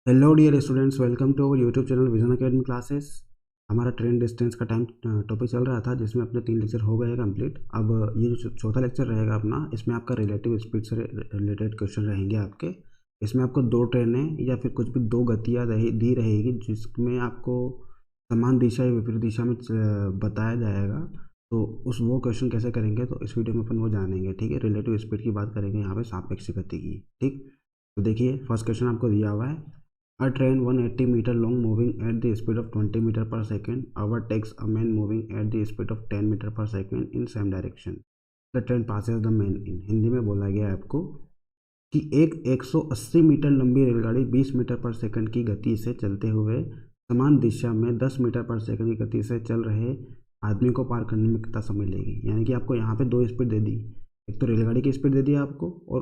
Hello dear students, welcome to our YouTube channel Vision Academy classes. हमारा train distance का time topic चल रहा था, जिसमें अपने 3 लेक्चर हो गए कंप्लीट। अब ये जो चौथा लेक्चर रहेगा अपना, इसमें आपका रिलेटिव स्पीड से रिलेटेड क्वेश्चन रहेंगे आपके। इसमें आपको 2 ट्रेनें या फिर कुछ भी 2 गतियाँ दी रहेगी, जिसमें आपको समान दिशा या विपरीत दिशा में बताया जाएगा। तो वो क्वेश्चन कैसे करेंगे, तो इस वीडियो में अपन वो जानेंगे। ठीक है, रिलेटिव स्पीड की बात करेंगे यहाँ पे, सापेक्ष गति की। ठीक, तो देखिए फर्स्ट क्वेश्चन आपको दिया हुआ है। A train 180 meter long moving at the speed of 20 meter per second overtakes a man moving at the speed of 10 meter per second in same direction. The train passes the man in। Hindi में बोला गया है आपको कि एक 180 metre लंबी रेलगाड़ी 20 metre पर सेकंड की गति से चलते हुए समान दिशा में 10 मीटर पर सेकंड की गति से चल रहे आदमी को पार करने में कितना समय लेगी। यानी कि आपको यहाँ पे 2 स्पीड दे दी, एक तो रेलगाड़ी की स्पीड दे दी आपको, और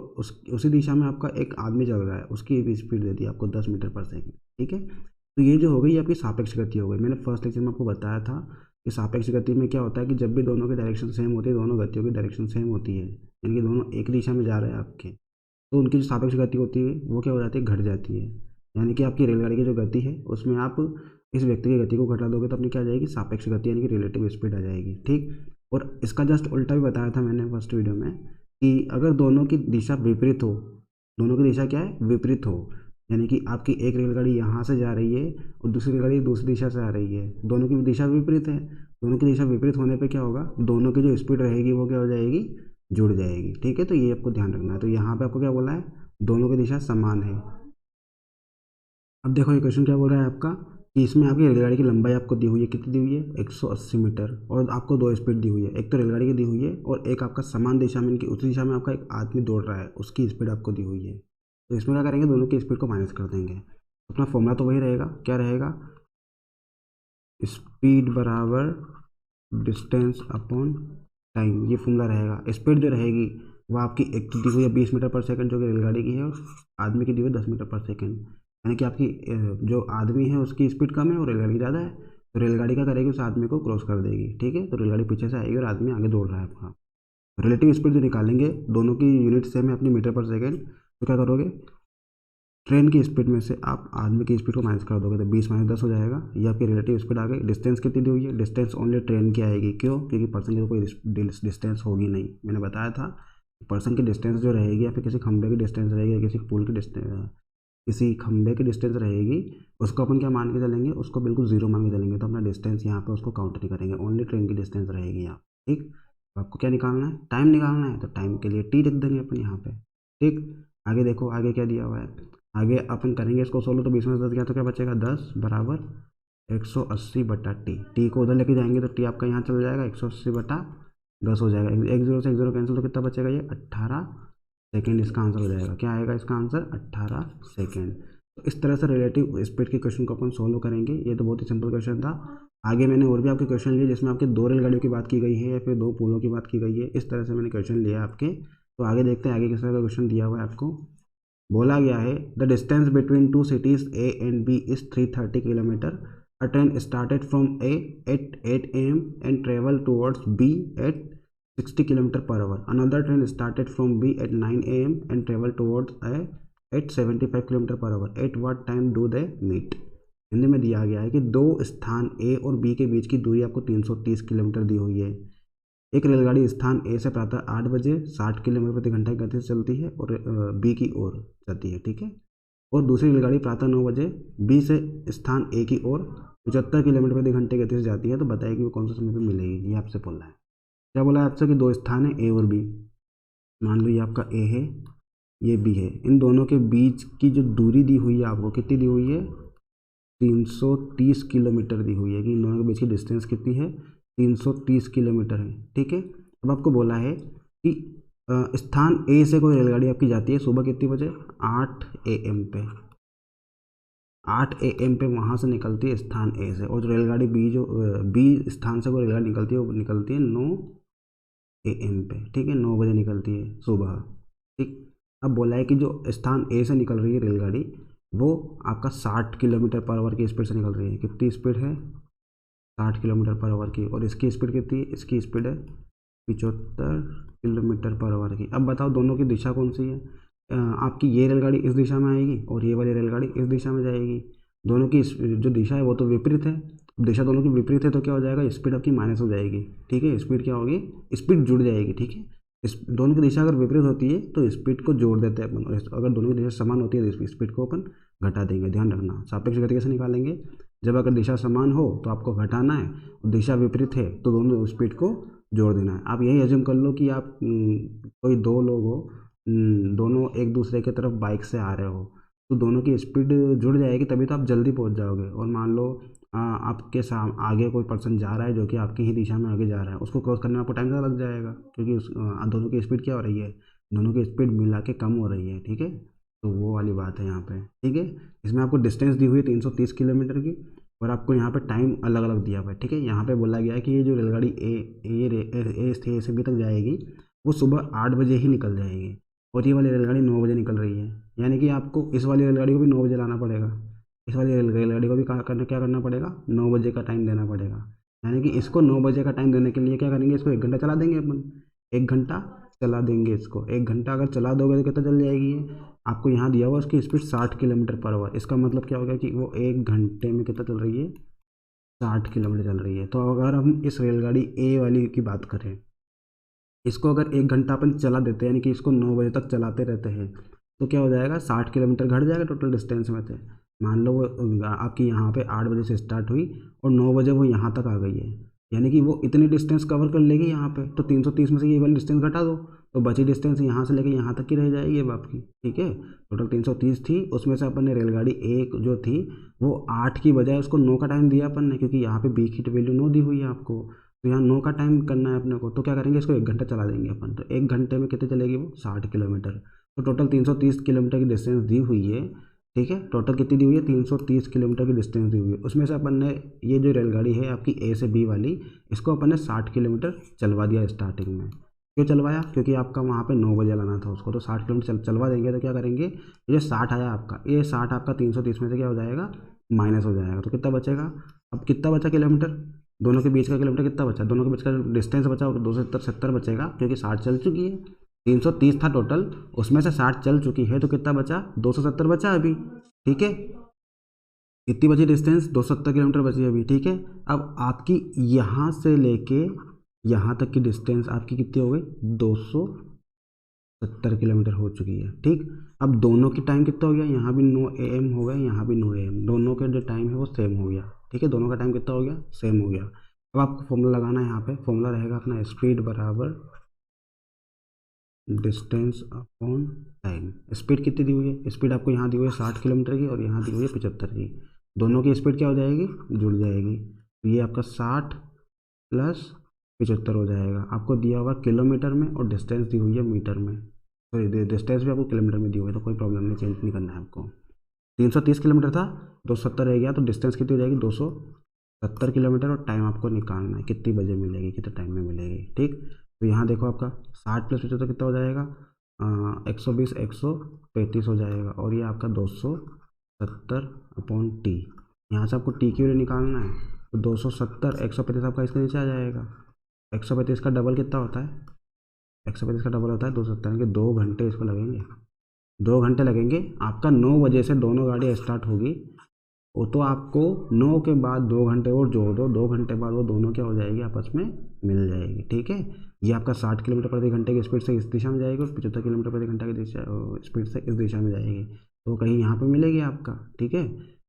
उसी दिशा में आपका एक आदमी चल रहा है, उसकी भी स्पीड दे दी आपको 10 मीटर पर सेकंड। ठीक है, तो ये जो हो गई आपकी सापेक्ष गति हो गई। मैंने फर्स्ट लेक्चर में आपको बताया था कि सापेक्ष गति में क्या होता है कि जब भी दोनों की डायरेक्शन सेम होती है, दोनों गतियों की डायरेक्शन सेम होती है, यानी कि दोनों एक दिशा में जा रहे हैं आपके, तो उनकी जो सापेक्ष गति होती है वो क्या हो जाती है, घट जाती है। यानी कि आपकी रेलगाड़ी की जो गति है उसमें आप इस व्यक्ति की गति को घटा दोगे तो अपनी क्या आ जाएगी, सापेक्ष गति, यानी कि रिलेटिव स्पीड आ जाएगी। ठीक, और इसका जस्ट उल्टा भी बताया था मैंने फर्स्ट वीडियो में कि अगर दोनों की दिशा विपरीत हो, दोनों की दिशा क्या है, विपरीत हो, यानी कि आपकी एक रेलगाड़ी यहाँ से जा रही है और दूसरी रेलगाड़ी दूसरी दिशा से आ रही है, दोनों की दिशा विपरीत है। दोनों की दिशा विपरीत होने पे क्या होगा, दोनों की जो स्पीड रहेगी वो क्या हो जाएगी, जुड़ जाएगी। ठीक है, तो ये आपको ध्यान रखना है। तो यहाँ पे आपको क्या बोला है, दोनों की दिशा समान है। अब देखो ये क्वेश्चन क्या बोल रहा है आपका कि इसमें आपकी रेलगाड़ी की लंबाई आपको दी हुई है, कितनी दी हुई है, 180 मीटर, और आपको 2 स्पीड दी हुई है, एक तो रेलगाड़ी की दी हुई है और एक आपका समान दिशा में, इनकी उसी दिशा में आपका एक आदमी दौड़ रहा है, उसकी स्पीड आपको दी हुई है। तो इसमें क्या करेंगे, दोनों की स्पीड को माइनस कर देंगे। अपना फॉर्मूला तो वही रहेगा, क्या रहेगा, स्पीड बराबर डिस्टेंस अपॉन टाइम, ये फॉर्मूला रहेगा। स्पीड जो रहेगी वो आपकी एक तो दी हुई है 20 मीटर पर सेकंड जो कि रेलगाड़ी की है, और आदमी की दी हुई है 10 मीटर पर सेकंड। यानी कि आपकी जो आदमी है उसकी स्पीड कम है और रेलगाड़ी ज़्यादा है, तो रेलगाड़ी क्या करेगी, उस आदमी को क्रॉस कर देगी। ठीक है, तो रेलगाड़ी पीछे से आएगी और आदमी आगे दौड़ रहा है आपका। रिलेटिव स्पीड जो निकालेंगे, दोनों की यूनिट सेम है अपनी, मीटर पर सेकेंड, तो क्या करोगे, ट्रेन की स्पीड में से आप आदमी की स्पीड को माइनस कर दोगे तो 20 माइनस 10 हो जाएगा। ये आपकी रिलेटिव स्पीड आ गई। डिस्टेंस कितनी दी हुई है, डिस्टेंस ओनली ट्रेन की आएगी, क्यों, क्योंकि पर्सन की तो कोई डिस्टेंस होगी नहीं। मैंने बताया था पर्सन की डिस्टेंस जो रहेगी, या फिर किसी खंभे की डिस्टेंस रहेगी, या किसी पुल की डिस्टेंस, किसी खंभे की डिस्टेंस रहेगी, उसको अपन क्या मान के चलेंगे, उसको बिल्कुल जीरो मान के चलेंगे। तो अपना डिस्टेंस यहाँ पे उसको काउंट नहीं करेंगे, ओनली ट्रेन की डिस्टेंस रहेगी यहाँ। ठीक, तो आपको क्या निकालना है, टाइम निकालना है, तो टाइम के लिए टी लिख देंगे अपन यहाँ पे। ठीक, आगे देखो आगे क्या दिया हुआ है, आगे अपन करेंगे इसको सोल्व। तो 20 में 10 गया तो क्या बचेगा, 10 बराबर 180 बटा टी। टी को उधर लेके जाएंगे तो टी आपका यहाँ चल जाएगा, 180 बटा 10 हो जाएगा। एक जीरो से एक जीरो कैंसिल, तो कितना बचेगा, ये 18 सेकेंड इसका आंसर हो जाएगा। क्या आएगा इसका आंसर, 18 सेकेंड। तो इस तरह से रिलेटिव स्पीड के क्वेश्चन को अपन सोल्व करेंगे। ये तो बहुत ही सिंपल क्वेश्चन था। आगे मैंने और भी आपके क्वेश्चन लिए जिसमें आपके 2 रेलगाड़ियों की बात की गई है या फिर 2 पुलों की बात की गई है। इस तरह से मैंने क्वेश्चन लिया आपके। तो आगे देखते हैं आगे किस तरह का क्वेश्चन दिया हुआ है आपको। बोला गया है the distance between two cities A and B is 330 kilometre. A train started from A at 8 AM and travel towards B at 60 kilometre per hour. Another train started from B at 9 AM and travel towards A at 75 kilometre per hour. At what time do they meet. Hindi में दिया गया है कि 2 स्थान ए और B के बीच की दूरी आपको 330 किलोमीटर दी हुई है। एक रेलगाड़ी स्थान ए से प्रातः 8 बजे 60 किलोमीटर प्रति घंटा की गति से चलती है और बी की ओर जाती है। ठीक है, और दूसरी रेलगाड़ी प्रातः 9 बजे बी से स्थान ए की ओर 75 किलोमीटर प्रति घंटे की गति से जाती है। तो बताइए कि वो कौन से समय पर मिलेगी। ये आपसे बोला है, क्या बोला है आपसे कि 2 स्थान है ए और बी। मान लो ये आपका ए है, ये बी है, इन दोनों के बीच की जो दूरी दी हुई है आपको, कितनी दी हुई है, 330 किलोमीटर दी हुई है। कि इन दोनों के बीच की डिस्टेंस कितनी है, 330 किलोमीटर है। ठीक है, अब आपको बोला है कि स्थान ए से कोई रेलगाड़ी आपकी जाती है सुबह कितनी बजे, 8 AM पे। 8 AM पे वहाँ से निकलती है स्थान ए से, और जो रेलगाड़ी बी, जो बी स्थान से कोई रेलगाड़ी निकलती है वो निकलती है 9 AM पे। ठीक है, 9 बजे निकलती है सुबह। ठीक, अब बोला है कि जो स्थान ए से निकल रही है रेलगाड़ी, वो आपका 60 किलोमीटर पर आवर की स्पीड से निकल रही है। कितनी स्पीड है, 60 किलोमीटर पर आवर की। और इसकी स्पीड कितनी है, इसकी स्पीड है 75 किलोमीटर पर आवर की। अब बताओ दोनों की दिशा कौन सी है, आपकी ये रेलगाड़ी इस दिशा में आएगी और ये वाली रेलगाड़ी इस दिशा में जाएगी। दोनों की जो दिशा है वो तो विपरीत है, दिशा दोनों की विपरीत है, तो क्या हो जाएगा, स्पीड आपकी माइनस हो जाएगी। ठीक है, स्पीड क्या होगी, स्पीड जुड़ जाएगी। ठीक है, इस दोनों की दिशा अगर विपरीत होती है तो स्पीड को जोड़ देते हैं अपन, और अगर दोनों की दिशा समान होती है तो स्पीड को अपन घटा देंगे। ध्यान रखना, सापेक्ष गति कैसे निकालेंगे, जब अगर दिशा समान हो तो आपको घटाना है, और दिशा विपरीत है तो दोनों स्पीड को जोड़ देना है। आप यही अज्यूम कर लो कि आप कोई दो लोग हो, दोनों एक दूसरे की तरफ बाइक से आ रहे हो, तो दोनों की स्पीड जुड़ जाएगी तभी तो आप जल्दी पहुंच जाओगे। और मान लो आपके आगे कोई पर्सन जा रहा है जो कि आपकी ही दिशा में आगे जा रहा है, उसको क्रॉस करने में आपको टाइम ज़्यादा लग जाएगा, क्योंकि दोनों की स्पीड क्या हो रही है, दोनों की स्पीड मिला के कम हो रही है। ठीक है, तो वो वाली बात है यहाँ पे। ठीक है, इसमें आपको डिस्टेंस दी हुई है 330 किलोमीटर की, और आपको यहाँ पे टाइम अलग अलग दिया हुआ है। ठीक है, यहाँ पे बोला गया है कि ये जो रेलगाड़ी ए से बी तक जाएगी वो सुबह 8 बजे ही निकल जाएगी, और ये वाली रेलगाड़ी 9 बजे निकल रही है। यानी कि आपको इस वाली रेलगाड़ी को भी 9 बजे लाना पड़ेगा, इस वाली रेलगाड़ी को भी क्या करना पड़ेगा, 9 बजे का टाइम देना पड़ेगा। यानी कि इसको 9 बजे का टाइम देने के लिए क्या करेंगे, इसको 1 घंटा चला देंगे अपन, 1 घंटा चला देंगे इसको। 1 घंटा अगर चला दोगे तो कितना चल जाएगी ये, आपको यहाँ दिया हुआ उसकी स्पीड 60 किलोमीटर पर आवर। इसका मतलब क्या हो गया कि वो 1 घंटे में कितना चल रही है, 60 किलोमीटर चल रही है। तो अगर हम इस रेलगाड़ी ए वाली की बात करें, इसको अगर 1 घंटा अपन चला देते हैं, यानी कि इसको 9 बजे तक चलाते रहते हैं, तो क्या हो जाएगा, 60 किलोमीटर घट जाएगा टोटल डिस्टेंस में से। मान लो वो आपकी यहाँ पे 8 बजे से स्टार्ट हुई और 9 बजे वो यहाँ तक आ गई है, यानी कि वो इतनी डिस्टेंस कवर कर लेगी यहाँ पे। तो 330 में से ये वाली डिस्टेंस घटा दो, तो बची डिस्टेंस यहाँ से लेके यहाँ तक की रह जाएगी अब आपकी। ठीक है, टोटल 330 थी, उसमें से अपन ने रेलगाड़ी एक जो थी वो 8 की बजाय उसको 9 का टाइम दिया अपन ने, क्योंकि यहाँ पे बी की वैल्यू 9 दी हुई है आपको, तो यहाँ 9 का टाइम करना है अपने को। तो क्या करेंगे, इसको 1 घंटा चला देंगे अपन, तो 1 घंटे में कितने चलेगी वो, 60 किलोमीटर। तो टोटल 330 किलोमीटर की डिस्टेंस दी हुई है। ठीक है, टोटल कितनी दी हुई है, 330 किलोमीटर की डिस्टेंस दी हुई है। उसमें से अपन ने ये जो रेलगाड़ी है आपकी ए से बी वाली, इसको अपन ने 60 किलोमीटर चलवा दिया स्टार्टिंग में। क्यों चलवाया, क्योंकि आपका वहाँ पे 9 बजे लाना था उसको, तो 60 किलोमीटर चलवा देंगे। तो क्या करेंगे, ये जो 60 आया आपका, ये 60 आपका 330 में से क्या हो जाएगा, माइनस हो जाएगा। तो कितना बचेगा, अब कितना बचा किलोमीटर, दोनों के बीच का किलोमीटर कितना बचा, दोनों के बीच का डिस्टेंस बचा वो 270 बचेगा, क्योंकि 60 चल चुकी है। 330 था टोटल, उसमें से 60 चल चुकी है, तो कितना बचा, 270 बचा अभी। ठीक है, कितनी बची डिस्टेंस, 270 किलोमीटर बची अभी। ठीक है, अब आपकी यहाँ से लेके यहाँ तक की डिस्टेंस आपकी कितनी हो गई, 270 किलोमीटर हो चुकी है। ठीक, अब दोनों की टाइम कितना हो गया, यहाँ भी 9 AM हो गया, यहाँ भी 9 AM, दोनों के जो टाइम है वो सेम हो गया। ठीक है, दोनों का टाइम कितना हो गया, सेम हो गया। अब आपको फॉर्मूला लगाना है, यहाँ पे फॉर्मूला रहेगा अपना स्पीड बराबर डिस्टेंस अपॉन टाइम। स्पीड कितनी दी हुई है, स्पीड आपको यहाँ दी हुई है 60 किलोमीटर की, और यहाँ दी हुई है 75 की। दोनों की स्पीड क्या हो जाएगी, जुड़ जाएगी। तो ये आपका 60 प्लस 75 हो जाएगा। आपको दिया हुआ किलोमीटर में, और डिस्टेंस दी हुई है मीटर में, सॉरी डिस्टेंस भी आपको किलोमीटर में दी हुई है, तो कोई प्रॉब्लम नहीं, चेंज नहीं करना है आपको। 330 किलोमीटर था, 270 रह गया, तो डिस्टेंस कितनी हो जाएगी, 270 किलोमीटर, और टाइम आपको निकालना है कितनी बजे मिलेगी, कितने टाइम में मिलेगी। ठीक, तो यहाँ देखो आपका 60 प्लस 75 कितना हो जाएगा, 120 135 हो जाएगा, और ये आपका 270 अपॉन टी। यहाँ से आपको टी की वैल्यू निकालना है, तो 270 135 आपका इसके नीचे आ जाएगा। 135 का डबल कितना होता है, 135 का डबल होता है 270, कि 2 घंटे इसको लगेंगे, 2 घंटे लगेंगे। आपका 9 बजे से दोनों गाड़ियाँ स्टार्ट होगी, वो तो आपको 9 के बाद 2 घंटे और जोड़ दो, 2 घंटे बाद वो दोनों क्या हो जाएगी, आपस में मिल जाएगी। ठीक है, ये आपका 60 किलोमीटर प्रति घंटे की स्पीड से इस दिशा में जाएगी, और 75 किलोमीटर प्रति घंटा की दिशा स्पीड से इस दिशा में जाएगी। तो कहीं यहाँ पे मिलेगी आपका, ठीक है,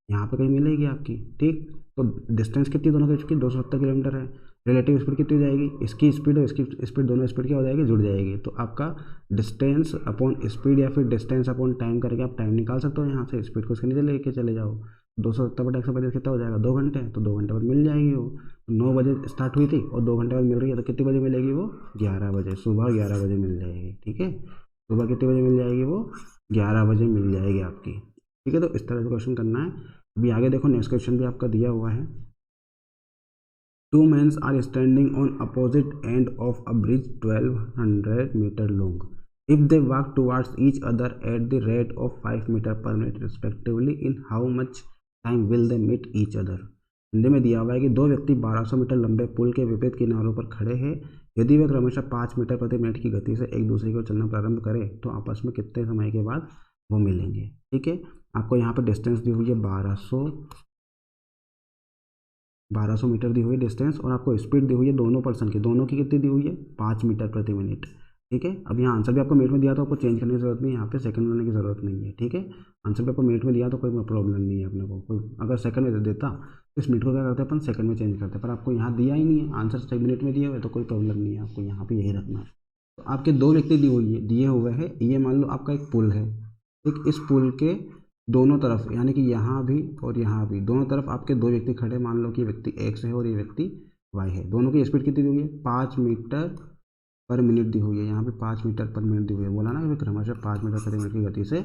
यहाँ पे कहीं मिलेगी आपकी। ठीक, तो डिस्टेंस कितनी दोनों की, चुकी 270 किलोमीटर है। रिलेटिव स्पीड कितनी हो जाएगी, इसकी स्पीड और इसकी स्पीड, दोनों स्पीड क्या हो जाएगी, जुड़ जाएगी। तो आपका डिस्टेंस अपॉन स्पीड या फिर डिस्टेंस अपॉन टाइम करके आप टाइम निकाल सकते हो। यहाँ से स्पीड को इसके नीचे लेके चले जाओ, 270/135 कितना हो जाएगा, 2 घंटे, तो 2 घंटे बाद मिल जाएगी वो। 9 बजे स्टार्ट हुई थी और 2 घंटे बाद मिल रही है, तो कितने बजे मिलेगी वो, 11 बजे, सुबह 11 बजे मिल जाएगी। ठीक है, सुबह कितने बजे मिल जाएगी वो, 11 बजे मिल जाएगी आपकी। ठीक है, तो इस तरह से क्वेश्चन करना है। अभी आगे देखो, नेक्स्ट क्वेश्चन भी आपका दिया हुआ है। 2 men are standing on opposite end of a bridge 1200 meter long. If they walk towards each other at the rate of 5 meter per minute respectively, in how much time will they meet each other? Hindi में दिया हुआ है कि दो व्यक्ति 1200 metre लंबे पुल के विपरीत किनारों पर खड़े हैं, यदि वे क्रमशः 5 मीटर प्रति मिनट की गति से एक दूसरे की ओर चलना प्रारंभ करें तो आपस में कितने समय के बाद वो मिलेंगे। ठीक है, आपको यहाँ पर डिस्टेंस दी हुई है 1200 मीटर दी हुई है डिस्टेंस, और आपको स्पीड दी हुई है दोनों पर्सन की, दोनों की कितनी दी हुई है 5 मीटर प्रति मिनट। ठीक है, अब यहाँ आंसर भी आपको मिनट में दिया तो आपको चेंज करने की जरूरत नहीं है, यहाँ पे सेकंड में लेने की जरूरत नहीं है। ठीक है, आंसर भी आपको मिनट में दिया तो कोई प्रॉब्लम नहीं है अपने को, कोई अगर सेकंड में देता तो इस मिनट को क्या करते हैं अपन सेकंड में चेंज करते हैं, पर आपको यहाँ दिया ही नहीं है, आंसर मिनट में दिया हुआ है तो कोई प्रॉब्लम नहीं है, आपको यहाँ पे यही रखना है। तो आपके दो व्यक्ति दिए हुए हैं, ये मान लो आपका एक पुल है। ठीक, इस पुल के दोनों तरफ यानी कि यहाँ भी और यहाँ भी दोनों तरफ आपके दो व्यक्ति खड़े, मान लो कि ये व्यक्ति एक्स है और ये व्यक्ति वाई है। दोनों की स्पीड कितनी दी हुई है 5 मीटर पर मिनट दी हुई है, यहाँ पे 5 मीटर पर मिनट दी हुई है। बोला ना कि क्रमशः 5 मीटर प्रति मिनट की गति से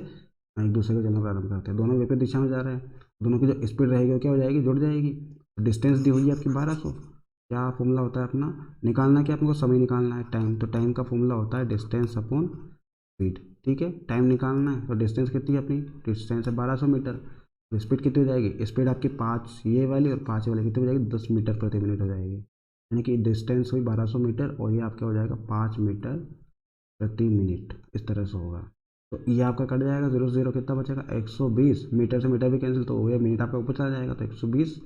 एक दूसरे को चलना प्रारंभ करते हैं। दोनों विपरीत दिशा में जा रहे हैं, दोनों की जो स्पीड रहेगी वो क्या हो जाएगी, जुड़ जाएगी। डिस्टेंस दी हुई है आपकी 1200। क्या फॉर्मूला होता है अपना, निकालना क्या आपको, समय निकालना है, टाइम। तो टाइम का फॉर्मूला होता है डिस्टेंस अपॉन स्पीड। ठीक है, टाइम निकालना है तो डिस्टेंस कितनी है अपनी, डिस्टेंस है 1200 मीटर, तो स्पीड कितनी हो जाएगी, स्पीड आपकी 5 ये वाली और 5 ये वाली कितनी हो जाएगी 10 मीटर प्रति मिनट हो जाएगी। यानी कि डिस्टेंस हुई 1200 मीटर और ये आपका हो जाएगा 5 मीटर प्रति मिनट, इस तरह से होगा। तो ये आपका कट जाएगा, 0 0 कितना बचेगा 120, मीटर से मीटर भी कैंसिल तो ये मिनट आपका ऊपर चला जाएगा तो 120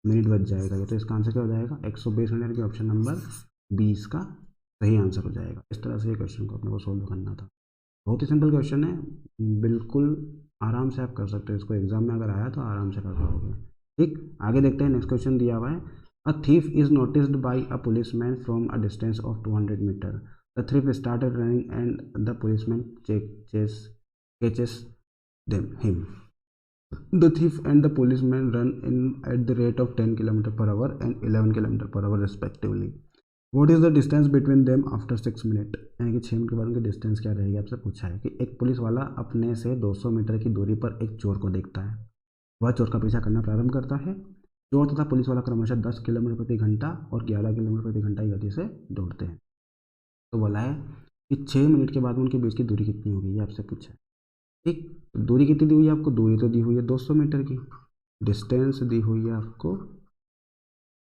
मिनट बच जाएगा। ये तो इसका आंसर क्या हो जाएगा 120 मिनट, की ऑप्शन नंबर 20 का सही आंसर हो जाएगा। इस तरह से ये क्वेश्चन को अपने को सोल्व करना था। बहुत ही सिंपल क्वेश्चन है, बिल्कुल आराम से आप कर सकते हो इसको, एग्जाम में अगर आया तो आराम से कर पाओगे। ठीक, आगे देखते हैं। नेक्स्ट क्वेश्चन दिया हुआ है, a thief is noticed by a policeman from a distance of 200 metre. The thief started running and the policeman catches him. The thief and the policeman run in at the rate of 10 km per hour and 11 km per hour respectively. What is the distance between them after 6 minute. यानी कि 6 minute के बाद उनकी distance क्या रहेगी, आपसे पूछा है कि एक पुलिस वाला अपने से 200 मीटर की दूरी पर एक चोर को देखता है। वह चोर का पीछा करना प्रारंभ करता है। चोर तथा पुलिस वाला क्रमशः 10 किलोमीटर प्रति घंटा और 11 किलोमीटर प्रति घंटा की गति से दौड़ते हैं। तो बोला है कि 6 मिनट के बाद उनके बीच की दूरी कितनी होगी, ये आपसे पूछा है। ठीक, दूरी कितनी दी हुई है आपको, दूरी तो दी हुई है 200 मीटर की, डिस्टेंस दी हुई है आपको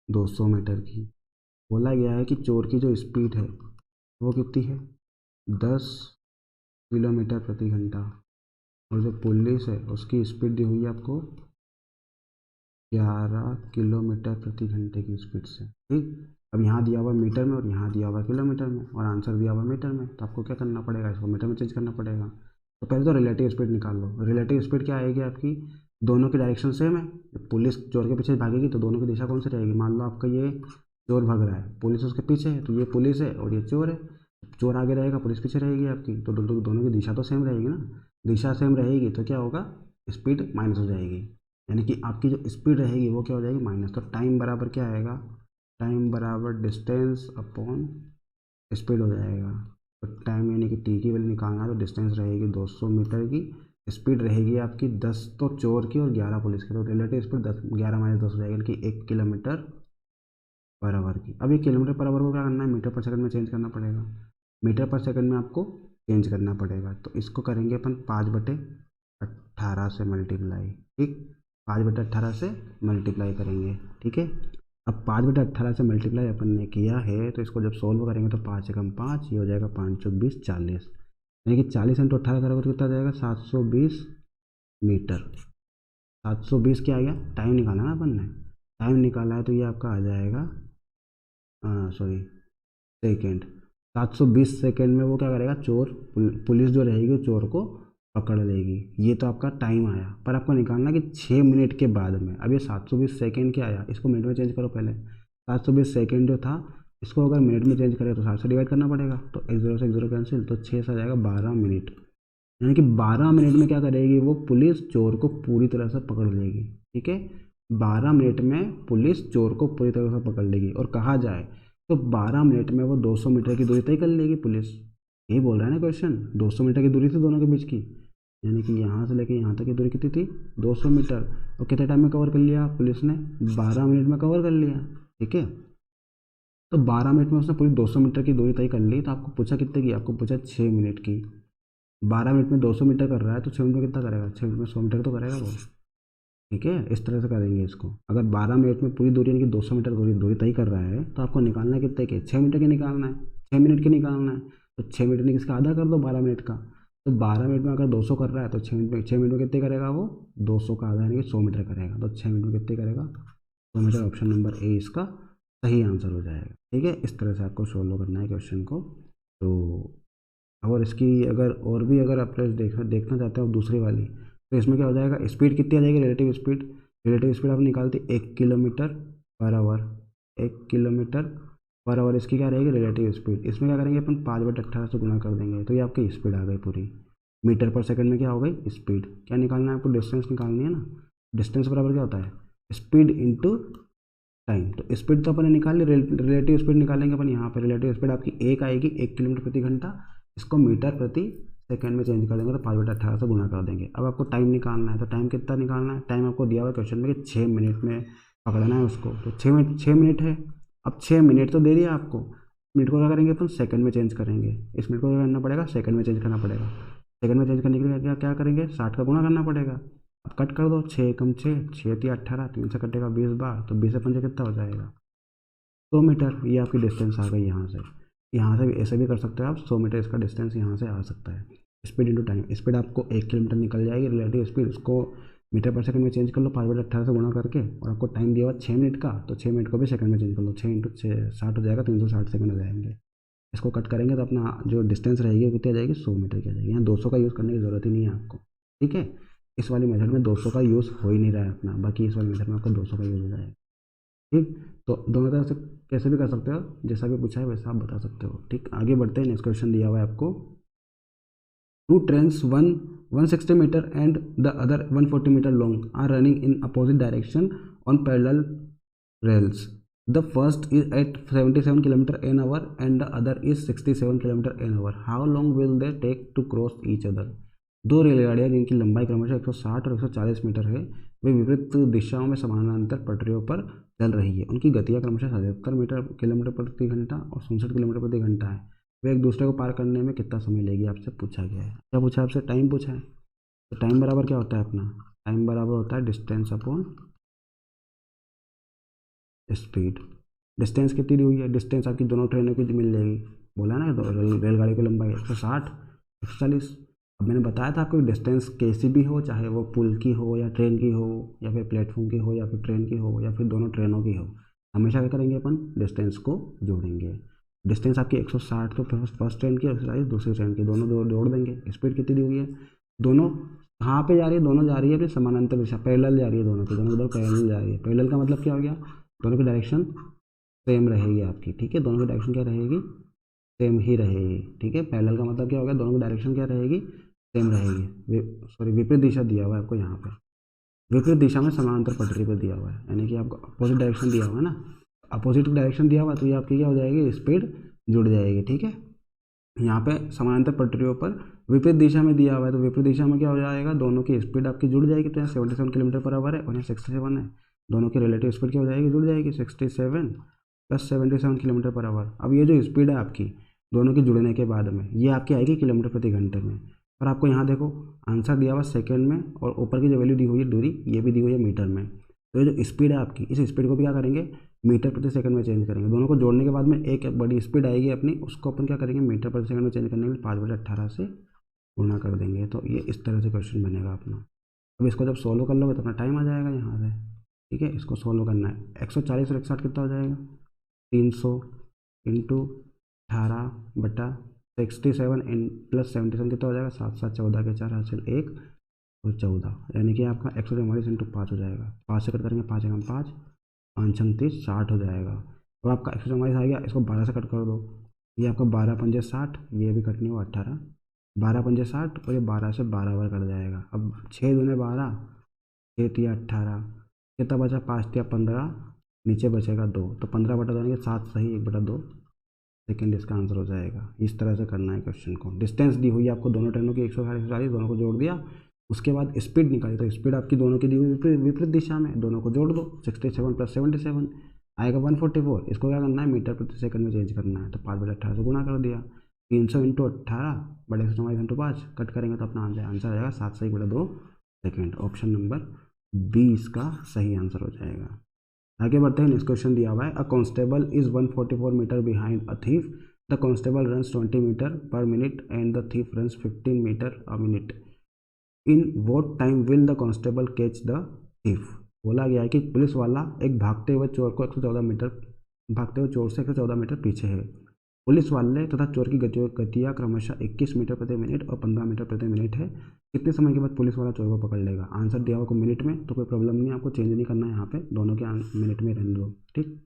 200 मीटर की। बोला गया है कि चोर की जो स्पीड है वो कितनी है 10 किलोमीटर प्रति घंटा, और जो पुलिस है उसकी स्पीड दी हुई है आपको 11 किलोमीटर प्रति घंटे की स्पीड से। ठीक, अब यहाँ दिया हुआ मीटर में और यहाँ दिया हुआ किलोमीटर में, और आंसर दिया हुआ मीटर में, तो आपको क्या करना पड़ेगा, इसको मीटर में चेंज करना पड़ेगा। तो पहले तो रिलेटिव स्पीड निकाल लो। रिलेटिव स्पीड क्या आएगी आपकी, दोनों की डायरेक्शन सेम है। पुलिस चोर के पीछे भागेगी तो दोनों की दिशा कौन सी रहेगी, मान लो आपका ये चोर भाग रहा है, पुलिस उसके पीछे है, तो ये पुलिस है और ये चोर है। चोर आगे रहेगा, पुलिस पीछे रहेगी आपकी, तो दोनों की दिशा तो सेम रहेगी ना। दिशा सेम रहेगी तो क्या होगा, स्पीड माइनस हो जाएगी, यानी कि आपकी जो स्पीड रहेगी वो क्या हो जाएगी माइनस। तो टाइम बराबर क्या आएगा, टाइम बराबर डिस्टेंस अपॉन स्पीड हो जाएगा। तो टाइम यानी कि टी की वैल्यू निकालना है तो डिस्टेंस रहेगी 200 मीटर की, स्पीड रहेगी आपकी 10 तो चोर की और 11 पुलिस की, तो रिलेटिव स्पीड 10 11 माइनस 10 हो जाएगी, यानी कि 1 किलोमीटर पर आवर की। अब ये किलोमीटर पर आवर को क्या करना है, मीटर पर सेकंड में चेंज करना पड़ेगा। मीटर पर सेकंड में आपको चेंज करना पड़ेगा, तो इसको करेंगे अपन 5/18 से मल्टीप्लाई। ठीक, 5/18 से मल्टीप्लाई करेंगे। ठीक है, अब 5/18 से मल्टीप्लाई अपन ने किया है तो इसको जब सोल्व करेंगे तो 5 एकम 5, ये हो जाएगा 5 चौक 20 40, यानी कि 40 × 18 करोगे तो कितना जाएगा 720 मीटर। 720 क्या आ गया, टाइम निकाला ना अपन ने, टाइम निकाला है तो ये आपका आ जाएगा सेकेंड। 720 सेकेंड में वो क्या करेगा, चोर पुलिस जो रहेगी वो चोर को पकड़ लेगी। ये तो आपका टाइम आया, पर आपको निकालना कि 6 मिनट के बाद में। अब ये 720 सेकेंड क्या आया, इसको मिनट में चेंज करो पहले। 720 सेकेंड जो था इसको अगर मिनट में चेंज करें तो 60 से डिवाइड करना पड़ेगा, तो 1 0 से 1 0 कैंसिल, तो 6 से आ जाएगा 12 मिनट। यानी कि 12 मिनट में क्या करेगी वो पुलिस चोर को पूरी तरह से पकड़ लेगी। ठीक है, 12 मिनट में पुलिस चोर को पूरी तरह से पकड़ लेगी, और कहा जाए तो 12 मिनट में वो 200 मीटर की दूरी तय कर लेगी पुलिस। यही बोल रहा है ना क्वेश्चन, 200 मीटर की दूरी थी दोनों के बीच की, यानी कि यहाँ से लेके यहाँ तक की दूरी कितनी थी 200 मीटर, और कितने टाइम में कवर कर लिया पुलिस ने, 12 मिनट में कवर कर लिया। ठीक है, तो 12 मिनट में उसने पूरी 200 मीटर की दूरी तय कर ली। तो आपको पूछा कितने की, आपको पूछा 6 मिनट की। 12 मिनट में 200 मीटर कर रहा है तो 6 मिनट में कितना करेगा, 6 मिनट में 100 मीटर तो करेगा वो। ठीक है, इस तरह से करेंगे इसको। अगर 12 मिनट में पूरी दूरी यानी कि 200 मीटर दूरी दूरी तय कर रहा है तो आपको निकालना है कितने के, 6 मीटर के निकालना है, 6 मिनट के निकालना है। तो 6 मिनट ने किसका आधा कर दो 12 मिनट का। तो 12 मिनट में अगर 200 कर रहा है तो 6 मिनट में कितने करेगा वो, 200 का आधा यानी कि 100 मीटर करेगा। तो 6 मिनट में कितने करेगा, 100 मीटर। ऑप्शन नंबर ए इसका सही आंसर हो जाएगा। ठीक है, इस तरह से आपको सोल्व करना है क्वेश्चन को। तो और इसकी अगर और भी अगर अप्रोच देखना चाहते हो दूसरी वाली, तो इसमें क्या हो जाएगा, स्पीड कितनी आ जाएगी, रिलेटिव स्पीड आप निकालते 1 kilometre per our, 1 kilometre per our इसकी क्या रहेगी रिलेटिव स्पीड। इसमें क्या करेंगे अपन 5/18 से गुना कर देंगे तो ये आपकी स्पीड आ गई पूरी। मीटर पर सेकंड में क्या हो गई स्पीड। क्या निकालना है आपको, डिस्टेंस निकालनी है ना। डिस्टेंस बराबर क्या होता है, स्पीड इंटू टाइम। तो स्पीड तो अपन ने निकाल ली, रिलेटिव स्पीड निकालेंगे अपन यहाँ पे। रिलेटिव स्पीड आपकी एक आएगी 1 किलोमीटर प्रति घंटा, इसको मीटर प्रति सेकंड में चेंज कर देंगे तो 5/18 से गुना कर देंगे। अब आपको टाइम निकालना है, तो टाइम कितना निकालना है, टाइम आपको दिया हुआ है क्वेश्चन में कि 6 मिनट में पकड़ना है उसको। तो 6 मिनट है। अब 6 मिनट तो दे दिया आपको, मिनट को क्या करेंगे अपन सेकंड में चेंज करेंगे। इस मिनट को क्या करना पड़ेगा, सेकंड में चेंज करना पड़ेगा। सेकंड में चेंज करने के लिए क्या क्या करेंगे, 60 का गुणा करना पड़ेगा। अब कट कर दो, 6 कम 6, 6×3 = 18, 3 से कटेगा 20 बार, तो 20 से 5 कितना हो जाएगा 100 मीटर। ये आपकी डिस्टेंस आ गई यहाँ से। यहाँ से भी ऐसे भी कर सकते हो आप, 100 मीटर इसका डिस्टेंस यहाँ से आ सकता है। स्पीड इंटू टाइम, स्पीड आपको 1 किलोमीटर निकल जाएगी, रिलेटिव स्पीड उसको मीटर पर सेकंड में चेंज कर लो 5/18 से गुणा करके। और आपको टाइम दिया हुआ 6 मिनट का, तो 6 मिनट को भी सेकंड में चेंज कर लो, 6 × 6 60 हो जाएगा, 360 सेकंड हो जाएंगे। इसको कट करेंगे तो अपना जो डिस्टेंस रहेगी वो कितनी आ जाएगी 100 मीटर की आ जाएगी। यहाँ 200 का यूज़ करने की ज़रूरत ही नहीं है आपको। ठीक है, इस वाली मेथड में 200 का यूज़ हो ही नहीं रहा है अपना, बाकी इस वाली मेथड में आपको 200 का यूज़ हो जाएगा। ठीक, तो दोनों तरह से कैसे भी कर सकते हो, जैसा भी पूछा है वैसा आप बता सकते हो। ठीक, आगे बढ़ते हैं। नेक्स्ट क्वेश्चन दिया हुआ है आपको, two trains, one 160 metre and the other 140 metre long are running in opposite direction on parallel rails. The first is at 77 km/h and the other is 67 km/h. How long will they take to cross each other? दो रेलगाड़ियां जिनकी लंबाई क्रमशः 160 और 140 metre है, वे विपरीत दिशाओं में समानांतर पटरियों पर चल रही है। उनकी गतियां क्रमशः 77 किलोमीटर प्रति घंटा और 67 किलोमीटर प्रति घंटा है। वे एक दूसरे को पार करने में कितना समय लेगी, आपसे पूछा गया है। क्या पूछा आपसे, टाइम पूछा है। तो टाइम बराबर क्या होता है अपना, टाइम बराबर होता है डिस्टेंस अपॉन स्पीड। डिस्टेंस कितनी दी हुई है, डिस्टेंस आपकी दोनों ट्रेनों की मिल जाएगी। बोला ना रेलगाड़ी की लंबाई 160 140। अब मैंने बताया था आपको डिस्टेंस कैसी भी हो, चाहे वो पुल की हो या ट्रेन की हो या फिर प्लेटफॉर्म की हो या फिर ट्रेन की हो या फिर दोनों ट्रेनों की हो, हमेशा क्या करेंगे अपन डिस्टेंस को जोड़ेंगे। डिस्टेंस आपकी 160 तो फर्स्ट ट्रेन की, 140 दूसरी ट्रेन की, दोनों जोड़ देंगे। स्पीड कितनी दी हुई है, दोनों कहाँ पे जा रही है, दोनों जा रही है अपनी समानांतर दिशा, पैरेलल जा रही है दोनों की, दोनों उधर पैरेलल जा रही है। पैरेलल का मतलब क्या हो गया, दोनों की डायरेक्शन सेम रहेगी आपकी। ठीक है, दोनों की डायरेक्शन क्या रहेगी, सेम ही रहेगी। ठीक है, पैरेलल का मतलब क्या हो गया, दोनों की डायरेक्शन क्या रहेगी, सेम रहेगी। सॉरी, विपरीत दिशा दिया हुआ है आपको यहाँ पे, विपरीत दिशा में समानांतर पटरी पर दिया हुआ है, यानी कि आपको अपोजिट डायरेक्शन दिया हुआ है ना। अपोजिट डायरेक्शन दिया हुआ है तो ये आपकी क्या हो जाएगी, स्पीड जुड़ जाएगी। ठीक है, यहाँ पे समानांतर पटरियों पर विपरीत दिशा में दिया हुआ है, तो विपरीत दिशा में क्या हो जाएगा, दोनों की स्पीड आपकी जुड़ जाएगी। तो यहाँ 77 किलोमीटर/h है और यहाँ 67 है, दोनों की रिलेटिव स्पीड क्या हो जाएगी, जुड़ जाएगी। 67 + 77 किलोमीटर/h। अब ये जो स्पीड है आपकी दोनों की जुड़ने के बाद में, ये आपकी आएगी किलोमीटर प्रति घंटे में। पर आपको यहाँ देखो आंसर दिया हुआ सेकेंड में, और ऊपर की जो वैल्यू दी हुई है दूरी, ये भी दी हुई है मीटर में। तो ये जो स्पीड है आपकी, इस स्पीड को भी क्या करेंगे, मीटर प्रति सेकंड में चेंज करेंगे। दोनों को जोड़ने के बाद में एक बड़ी स्पीड आएगी अपनी, उसको अपन क्या करेंगे, मीटर प्रति सेकंड में चेंज करने के लिए 5/18 से गुणा कर देंगे। तो ये इस तरह से क्वेश्चन बनेगा अपना। अब इसको जब सोल्व कर लोगे तो अपना टाइम आ जाएगा यहाँ से। ठीक है, इसको सोल्व करना है। 140 और 160 कितना हो जाएगा, 300 × 18/67 + 77 कितना हो जाएगा, 7 7 14 के 4 हासिल 1 और 14, यानी कि आपका 144 × 5 हो जाएगा। 5 से कट करेंगे, 5 × 5 5 × 30 60 हो जाएगा। अब आपका 144 आ गया, इसको 12 से कट कर दो, ये आपका 12 × 5 = 60, ये भी कटनी हो 18, 12 × 5 = 60 और ये 12 से 12 बार कट जाएगा। अब 6 दूने 12, 6 × 18, कितना बचा, 5 × 15, नीचे बचेगा 2, तो 15/2 यानी कि 7 सही 1/2 सेकेंड इसका आंसर हो जाएगा। इस तरह से करना है क्वेश्चन को। डिस्टेंस दी हुई है आपको दोनों ट्रेनों की 140 दोनों को जोड़ दिया, उसके बाद स्पीड निकाली, तो स्पीड आपकी दोनों की दी हुई विपरीत दिशा में, दोनों को जोड़ दो, 67 + 77 आएगा 144। इसको क्या करना है, मीटर प्रति सेकंड में चेंज करना है, तो 5/18 से गुणा कर दिया। 300 × 18 बड़े 144 × 5 कट करेंगे तो अपना आंसर आ जाएगा 7 से 1/2 सेकेंड। ऑप्शन नंबर बी इसका सही आंसर हो जाएगा। आगे बढ़ते हैं। नेक्स्ट क्वेश्चन दिया हुआ है, a constable is 144 metre behind a thief, the constable runs 20 metre per minute and the thief runs 15 metre a minute, in what time will the constable catch the thief. बोला गया है कि police वाला एक भागते हुए चोर को 114 मीटर, भागते हुए चोर से 114 मीटर पीछे है। पुलिस वाले तथा चोर की गतियाँ क्रमशः 21 मीटर प्रति मिनट और 15 मीटर प्रति मिनट है। कितने समय के बाद पुलिस वाला चोर को पकड़ लेगा? आंसर दिया हुआ को मिनट में, तो कोई प्रॉब्लम नहीं है, आपको चेंज नहीं करना है, यहाँ पे दोनों के मिनट में रहने दो। ठीक।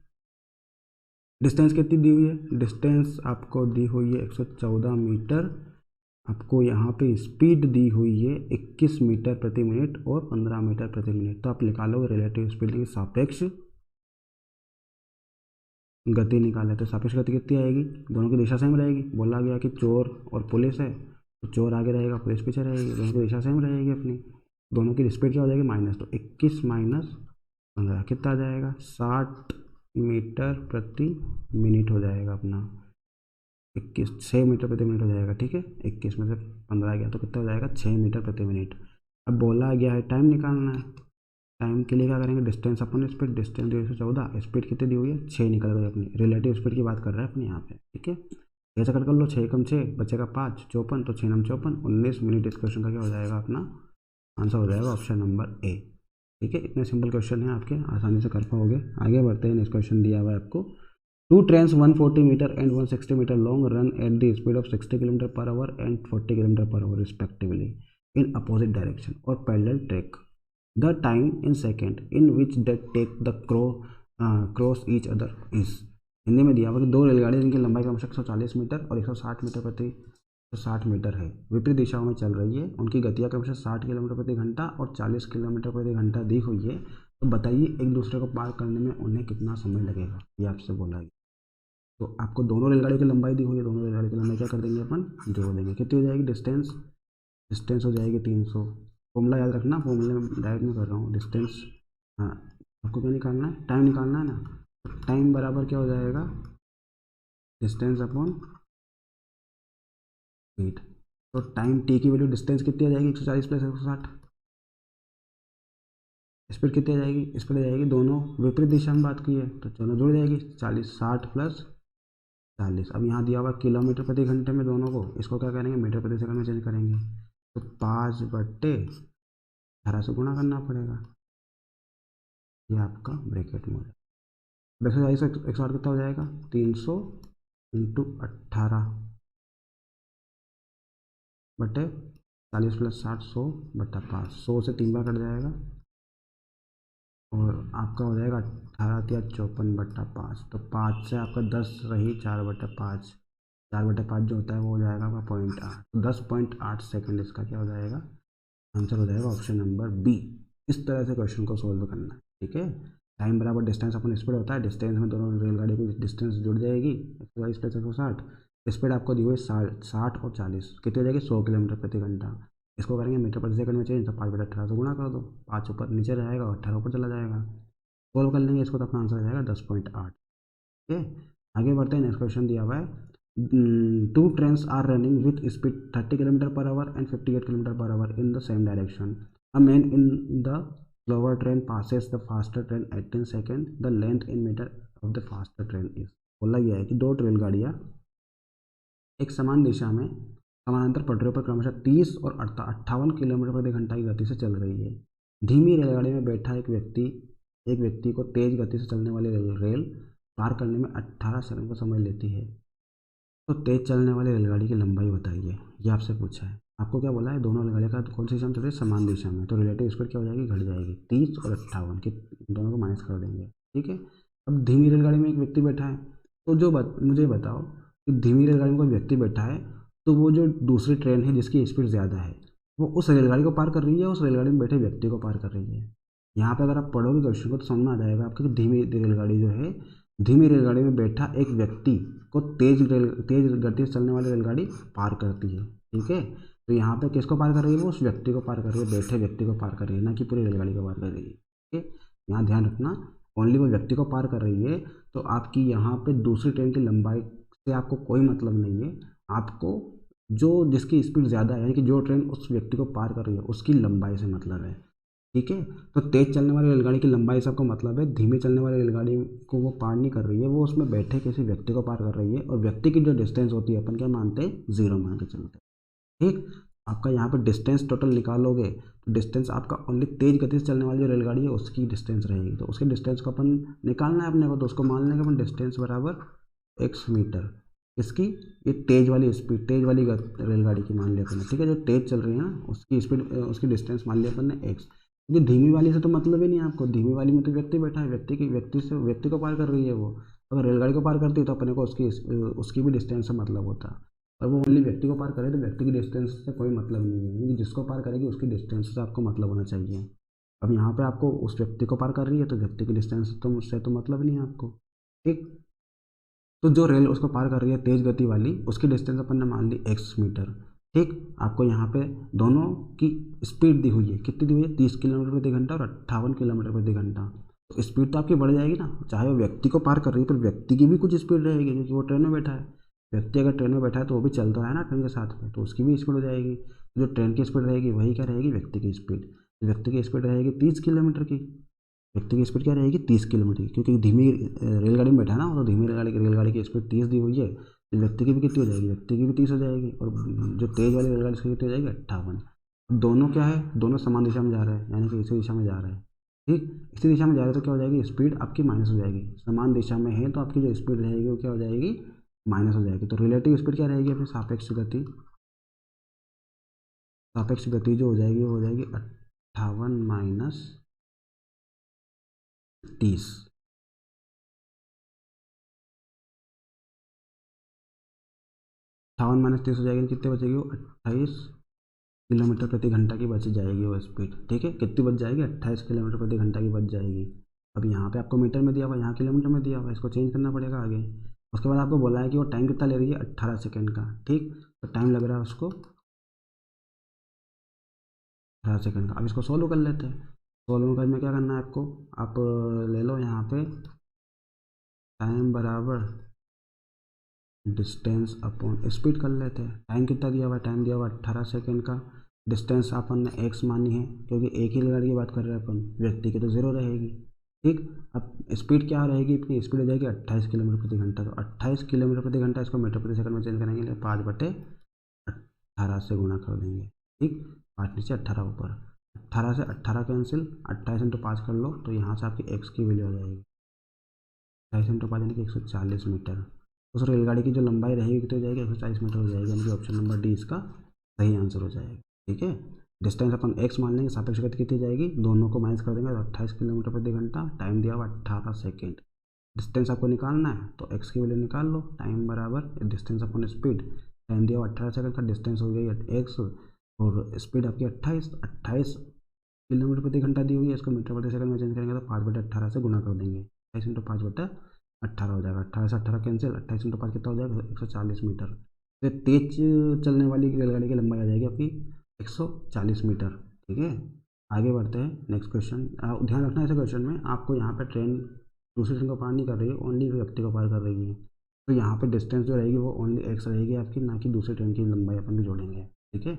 डिस्टेंस कितनी दी हुई है? डिस्टेंस आपको दी हुई है 114 मीटर। आपको यहाँ पे स्पीड दी हुई है 21 मीटर प्रति मिनट और 15 मीटर प्रति मिनट। तो आप निकालोगे रिलेटिव स्पीड की सापेक्ष गति निकाले, तो सापेक्ष गति कितनी आएगी? दोनों की दिशा सेम रहेगी। बोला गया कि चोर और पुलिस है, तो चोर आगे रहेगा, पुलिस पीछे रहेगी, दोनों की दिशा सेम रहेगी अपनी। दोनों की स्पीड क्या हो जाएगी? माइनस, तो 21 माइनस 15 कितना आ जाएगा? 60 मीटर प्रति मिनट हो जाएगा अपना। 6 मीटर प्रति मिनट हो जाएगा। ठीक है, 21 में से 15 गया तो कितना हो जाएगा? 6 मीटर प्रति मिनट। अब बोला गया है टाइम निकालना है। टाइम के लिए क्या करेंगे? डिस्टेंस अपन स्पीड, डिस्टेंस दी हुई 114, स्पीड कितनी दी हुई है? 6 निकल गई अपनी। रिलेटिव स्पीड की बात कर रहे हैं अपने यहाँ पे। ठीक है, ऐसा कर लो, 6 कम 6 बचेगा 5, 54, तो 6 नम 54, 19 मिनट। इस क्वेश्चन का क्या हो जाएगा? अपना आंसर हो जाएगा ऑप्शन नंबर ए। ठीक है, इतने सिंपल क्वेश्चन है आपके, आसानी से कर पाओगे। आगे बढ़ते हैं। नेक्स्ट क्वेश्चन दिया हुआ है आपको, 2 trains 140 metre and 160 metre long run at the speed of 60 kilometre per hour and 40 kilometre per hour respectively in opposite direction और parallel track. The time in second in which that take the cross each other is. Hindi में दिया हुआ कि दो रेलगाड़ी जिनकी लंबाई क्रमशः 140 मीटर और 160 मीटर प्रति 60 मीटर है, विपरीत दिशाओं में चल रही है। उनकी गतियाँ क्रमशः 60 किलोमीटर प्रति घंटा और 40 किलोमीटर प्रति घंटा दी हुई है। तो बताइए एक दूसरे को पार करने में उन्हें कितना समय लगेगा, ये आपसे बोला गया। तो आपको दोनों रेलगाड़ी की लंबाई दी हुई है, दोनों रेलगाड़ी की लंबाई क्या कर देंगे अपन? जोड़ देंगे। कितनी हो जाएगी? डिस्टेंस, डिस्टेंस हो जाएगी 300। फॉर्मूला याद रखना, फॉर्मूले में डायरेक्ट में कर रहा हूँ। डिस्टेंस, हाँ आपको क्या निकालना है? टाइम निकालना है ना। टाइम बराबर क्या हो जाएगा? Distance upon speed. तो टाइम टी की वैल्यू डिस्टेंस कितनी आ जाएगी? 140 प्लस 160। स्पीड कितनी आ जाएगी? स्पीड आ जाएगी, दोनों विपरीत दिशा में बात की है तो चलो जुड़ जाएगी, 40, 60 प्लस 40। अब यहाँ दिया हुआ किलोमीटर प्रति घंटे में, दोनों को इसको क्या करेंगे? मीटर प्रति सेकंड में चेंज करेंगे। तो 5/18 से गुणा करना पड़ेगा। ये आपका ब्रैकेट में हो जाएगा। 140 से 160 कितना हो जाएगा? 300 इंटू 18 बटे 40 प्लस 60, 100 बटा 5। 100 से 3 बार कट जाएगा और आपका हो जाएगा 18 या 54/5। तो 5 से आपका 10 रही, 4/5, 4/5 जो होता है वो हो जाएगा आपका 0.8। तो 10.8 सेकेंड इसका क्या हो जाएगा? आंसर हो जाएगा ऑप्शन नंबर बी। इस तरह से क्वेश्चन को सोल्व करना है। ठीक है, टाइम बराबर डिस्टेंस अपन स्पीड होता है, डिस्टेंस में दोनों रेलगाड़ी की डिस्टेंस जुड़ जाएगी, 140 प्लस 160। स्पीड आपको दी हुई 60 और 40, कितनी हो जाएगी? 100 किलोमीटर प्रति घंटा। इसको करेंगे मीटर प्रति सेकंड में चेंज, तो 5/18 से गुणा कर दो, 5 ऊपर नीचे रहेगा और 18 ऊपर चला जाएगा। सोल्व कर लेंगे इसको तो अपना आंसर आ जाएगा 10.8। ठीक है, आगे बढ़ते हैं। नेक्स्ट क्वेश्चन दिया हुआ है, 2 trains are running with speed 30 kilometre per hour and 58 kilometre per hour in the same direction. A man in the slower train passes the faster train 18 second, the length in metre of the faster train is. बोला गया है कि दो रेलगाड़ियाँ एक समान दिशा में समानांतर पटरियों पर क्रमशः 30 और 58 किलोमीटर प्रति घंटा की गति से चल रही है। धीमी रेलगाड़ी में बैठा एक व्यक्ति को तेज गति से चलने वाली रेल पार करने में 18 सेकंड का समय लेती है। तो तेज चलने वाली रेलगाड़ी की लंबाई बताइए, ये आपसे पूछा है। आपको क्या बोला है? दोनों रेलगाड़ी का कौन सी दिशा में चल रही है? समान दिशा में। तो रिलेटिव स्पीड क्या हो जाएगी? घट जाएगी। 30 और 58 की दोनों को माइनस कर देंगे। ठीक है, अब धीमी रेलगाड़ी में एक व्यक्ति बैठा है, तो मुझे बताओ कि धीमी रेलगाड़ी में कोई व्यक्ति बैठा है, तो वो जो दूसरी ट्रेन है जिसकी स्पीड ज़्यादा है, वो उस रेलगाड़ी को पार कर रही है, उस रेलगाड़ी में बैठे व्यक्ति को पार कर रही है। यहाँ पे अगर आप पढ़ोगे क्वेश्चन को तो समझ में आ जाएगा आपको कि धीमी रेलगाड़ी जो है, धीमी रेलगाड़ी में बैठा एक व्यक्ति को तेज गति से चलने वाली रेलगाड़ी पार करती है। ठीक है, तो यहाँ पे किसको पार कर रही है? वो उस व्यक्ति को पार कर रही है, बैठे व्यक्ति को पार कर रही है, ना कि पूरी रेलगाड़ी को पार कर रही है। ठीक है, यहाँ ध्यान रखना, ओनली वो व्यक्ति को पार कर रही है। तो आपकी यहाँ पे दूसरी ट्रेन की लंबाई से आपको कोई मतलब नहीं है। आपको जो जिसकी स्पीड ज़्यादा है, यानी कि जो ट्रेन उस व्यक्ति को पार कर रही है, उसकी लंबाई से मतलब है। ठीक है। तो तेज चलने वाली रेलगाड़ी की लंबाई से आपको मतलब है धीमे चलने वाली रेलगाड़ी को वो पार नहीं कर रही है, वो उसमें बैठे किसी व्यक्ति को पार कर रही है, और व्यक्ति की जो डिस्टेंस होती है अपन क्या मानते हैं, जीरो मान के चलते हैं। ठीक। आपका यहाँ पर डिस्टेंस टोटल निकालोगे तो डिस्टेंस आपका ओनली तेज गति से चलने वाली जो रेलगाड़ी है उसकी डिस्टेंस रहेगी, तो उसके डिस्टेंस को अपन निकालना है अपने को, तो उसको मान लेंगे अपन डिस्टेंस बराबर x मीटर। इसकी ये तेज वाली स्पीड, तेज वाली रेलगाड़ी की मान लिया अपन ने, ठीक है, जो तेज चल रही है ना उसकी स्पीड, उसकी डिस्टेंस मान लिया अपन ने x। क्योंकि धीमी वाली से तो मतलब ही नहीं है आपको, धीमी वाली में तो व्यक्ति बैठा है, व्यक्ति को पार कर रही है वो। अगर रेलगाड़ी को पार करती है तो अपने को उसकी भी डिस्टेंस से मतलब होता है, और वो ओनली व्यक्ति को पार करे तो व्यक्ति की डिस्टेंस से कोई मतलब नहीं है, क्योंकि जिसको पार करेगी उसकी डिस्टेंस से आपको मतलब होना चाहिए। अब यहाँ पे आपको उस व्यक्ति को पार कर रही है तो व्यक्ति की डिस्टेंस तो मुझसे तो मतलब नहीं है आपको। ठीक। तो जो रेल उसको पार कर रही है तेज गति वाली, उसकी डिस्टेंस अपन ने मान ली x मीटर। ठीक। आपको यहाँ पे दोनों की स्पीड दी हुई है, कितनी दी हुई है, 30 किलोमीटर प्रति घंटा और 58 किलोमीटर प्रति घंटा। तो स्पीड तो आपकी बढ़ जाएगी ना, चाहे वो व्यक्ति को पार कर रही है पर व्यक्ति की भी कुछ स्पीड रहेगी क्योंकि वो ट्रेन में बैठा है। व्यक्ति अगर ट्रेन में बैठा है तो वो भी चल तो रहा है ना ट्रेन के साथ में, तो उसकी भी स्पीड हो जाएगी। जो ट्रेन की स्पीड रहेगी वही क्या रहेगी, व्यक्ति की स्पीड। व्यक्ति की स्पीड रहेगी 30 किलोमीटर की। व्यक्ति की स्पीड क्या रहेगी, 30 किलोमीटर की, क्योंकि धीमी रेलगाड़ी में बैठा है ना, तो धीमी रेलगाड़ी की स्पीड 30 दी हुई है, तो व्यक्ति की भी कितनी हो जाएगी, व्यक्ति की भी 30 हो जाएगी, और जो तेज वाली रेलगाड़ी उसकी कितनी हो जाएगी, 58। दोनों क्या है, दोनों समान दिशा में जा रहे हैं, यानी कि इसी दिशा में जा रहे हैं। ठीक। इसी दिशा में जा रहे हैं तो क्या हो जाएगी, स्पीड आपकी माइनस हो जाएगी। समान दिशा में है तो आपकी जो स्पीड रहेगी वो क्या हो जाएगी, माइनस हो जाएगी। तो रिलेटिव स्पीड क्या रहेगी अपनी, सापेक्ष गति। सापेक्ष गति जो हो जाएगी वो हो जाएगी 58 माइनस 30। 58 - 30 हो जाएगी, कितने बचेगी वो, 28 किलोमीटर प्रति घंटा की बच जाएगी वो स्पीड। ठीक है, कितनी बच जाएगी, 28 किलोमीटर प्रति घंटा की बच जाएगी। अब यहाँ पे आपको मीटर में दिया हुआ, यहाँ किलोमीटर में दिया हुआ, इसको चेंज करना पड़ेगा आगे। उसके बाद आपको बोला है कि वो टाइम कितना ले रही है, 18 सेकेंड का। ठीक। तो टाइम लग रहा है उसको 18 सेकेंड का। अब इसको सोल्व कर लेते हैं। सोल्व करने में क्या करना है आपको, आप ले लो यहाँ पे टाइम बराबर डिस्टेंस अपॉन स्पीड कर लेते हैं। टाइम कितना दिया हुआ है, टाइम दिया हुआ 18 सेकेंड का। डिस्टेंस अपन ने एक्स मानी है क्योंकि एक ही रेलगाड़ी की बात कर रहे हैं अपन, व्यक्ति की तो जीरो रहेगी। ठीक। अब स्पीड क्या रहेगी, अपनी स्पीड हो जाएगी 28 किलोमीटर प्रति घंटा। तो 28 किलोमीटर प्रति घंटा, इसको मीटर प्रति सेकंड में चेंज करेंगे, 5/18 से गुणा कर देंगे। ठीक। 5 नीचे 18 ऊपर, 18 से 18 कैंसिल, 28 इंटू 5 कर लो तो यहाँ से आपकी एक्स की वैल्यू आ जाएगी 28 इंटू 5 यानी कि 140 मीटर। उस रेलगाड़ी की जो लंबाई रहेगी कितनी हो जाएगी, 140 मीटर हो जाएगी, यानी कि ऑप्शन नंबर डी इसका सही आंसर हो जाएगा। ठीक है। डिस्टेंस अपन एक्स मान लेंगे, सापेक्ष गति कितनी जाएगी, दोनों को माइनस कर देंगे तो 28 किलोमीटर प्रति घंटा। टाइम दिया हुआ 18 सेकेंड। डिस्टेंस आपको निकालना है तो एक्स की वैल्यू निकाल लो, टाइम बराबर डिस्टेंस अपन स्पीड। टाइम दिया हुआ 18 सेकंड का, डिस्टेंस हो गई एक्स, और स्पीड आपकी 28 किलोमीटर प्रति घंटा दी हुई है, इसको मीटर प्रति सेकंड में चेंज करेंगे तो 5/18 से गुना कर देंगे। 28 इंटू 5/18 हो जाएगा, 18 से 18 कैंसिल, 28 इंटू 5 कितना हो जाएगा, 140 मीटर। तो तेज चलने वाली रेलगाड़ी की लंबाई आ जाएगी आपकी 140 मीटर। ठीक है। आगे बढ़ते हैं नेक्स्ट क्वेश्चन। ध्यान रखना ऐसे क्वेश्चन में आपको यहाँ पे ट्रेन दूसरी ट्रेन को पार नहीं कर रही है, ओनली व्यक्ति को पार कर रही है, तो यहाँ पे डिस्टेंस जो रहेगी वो ओनली एक्स रहेगी आपकी, ना कि दूसरी ट्रेन की लंबाई अपन भी जोड़ेंगे। ठीक है।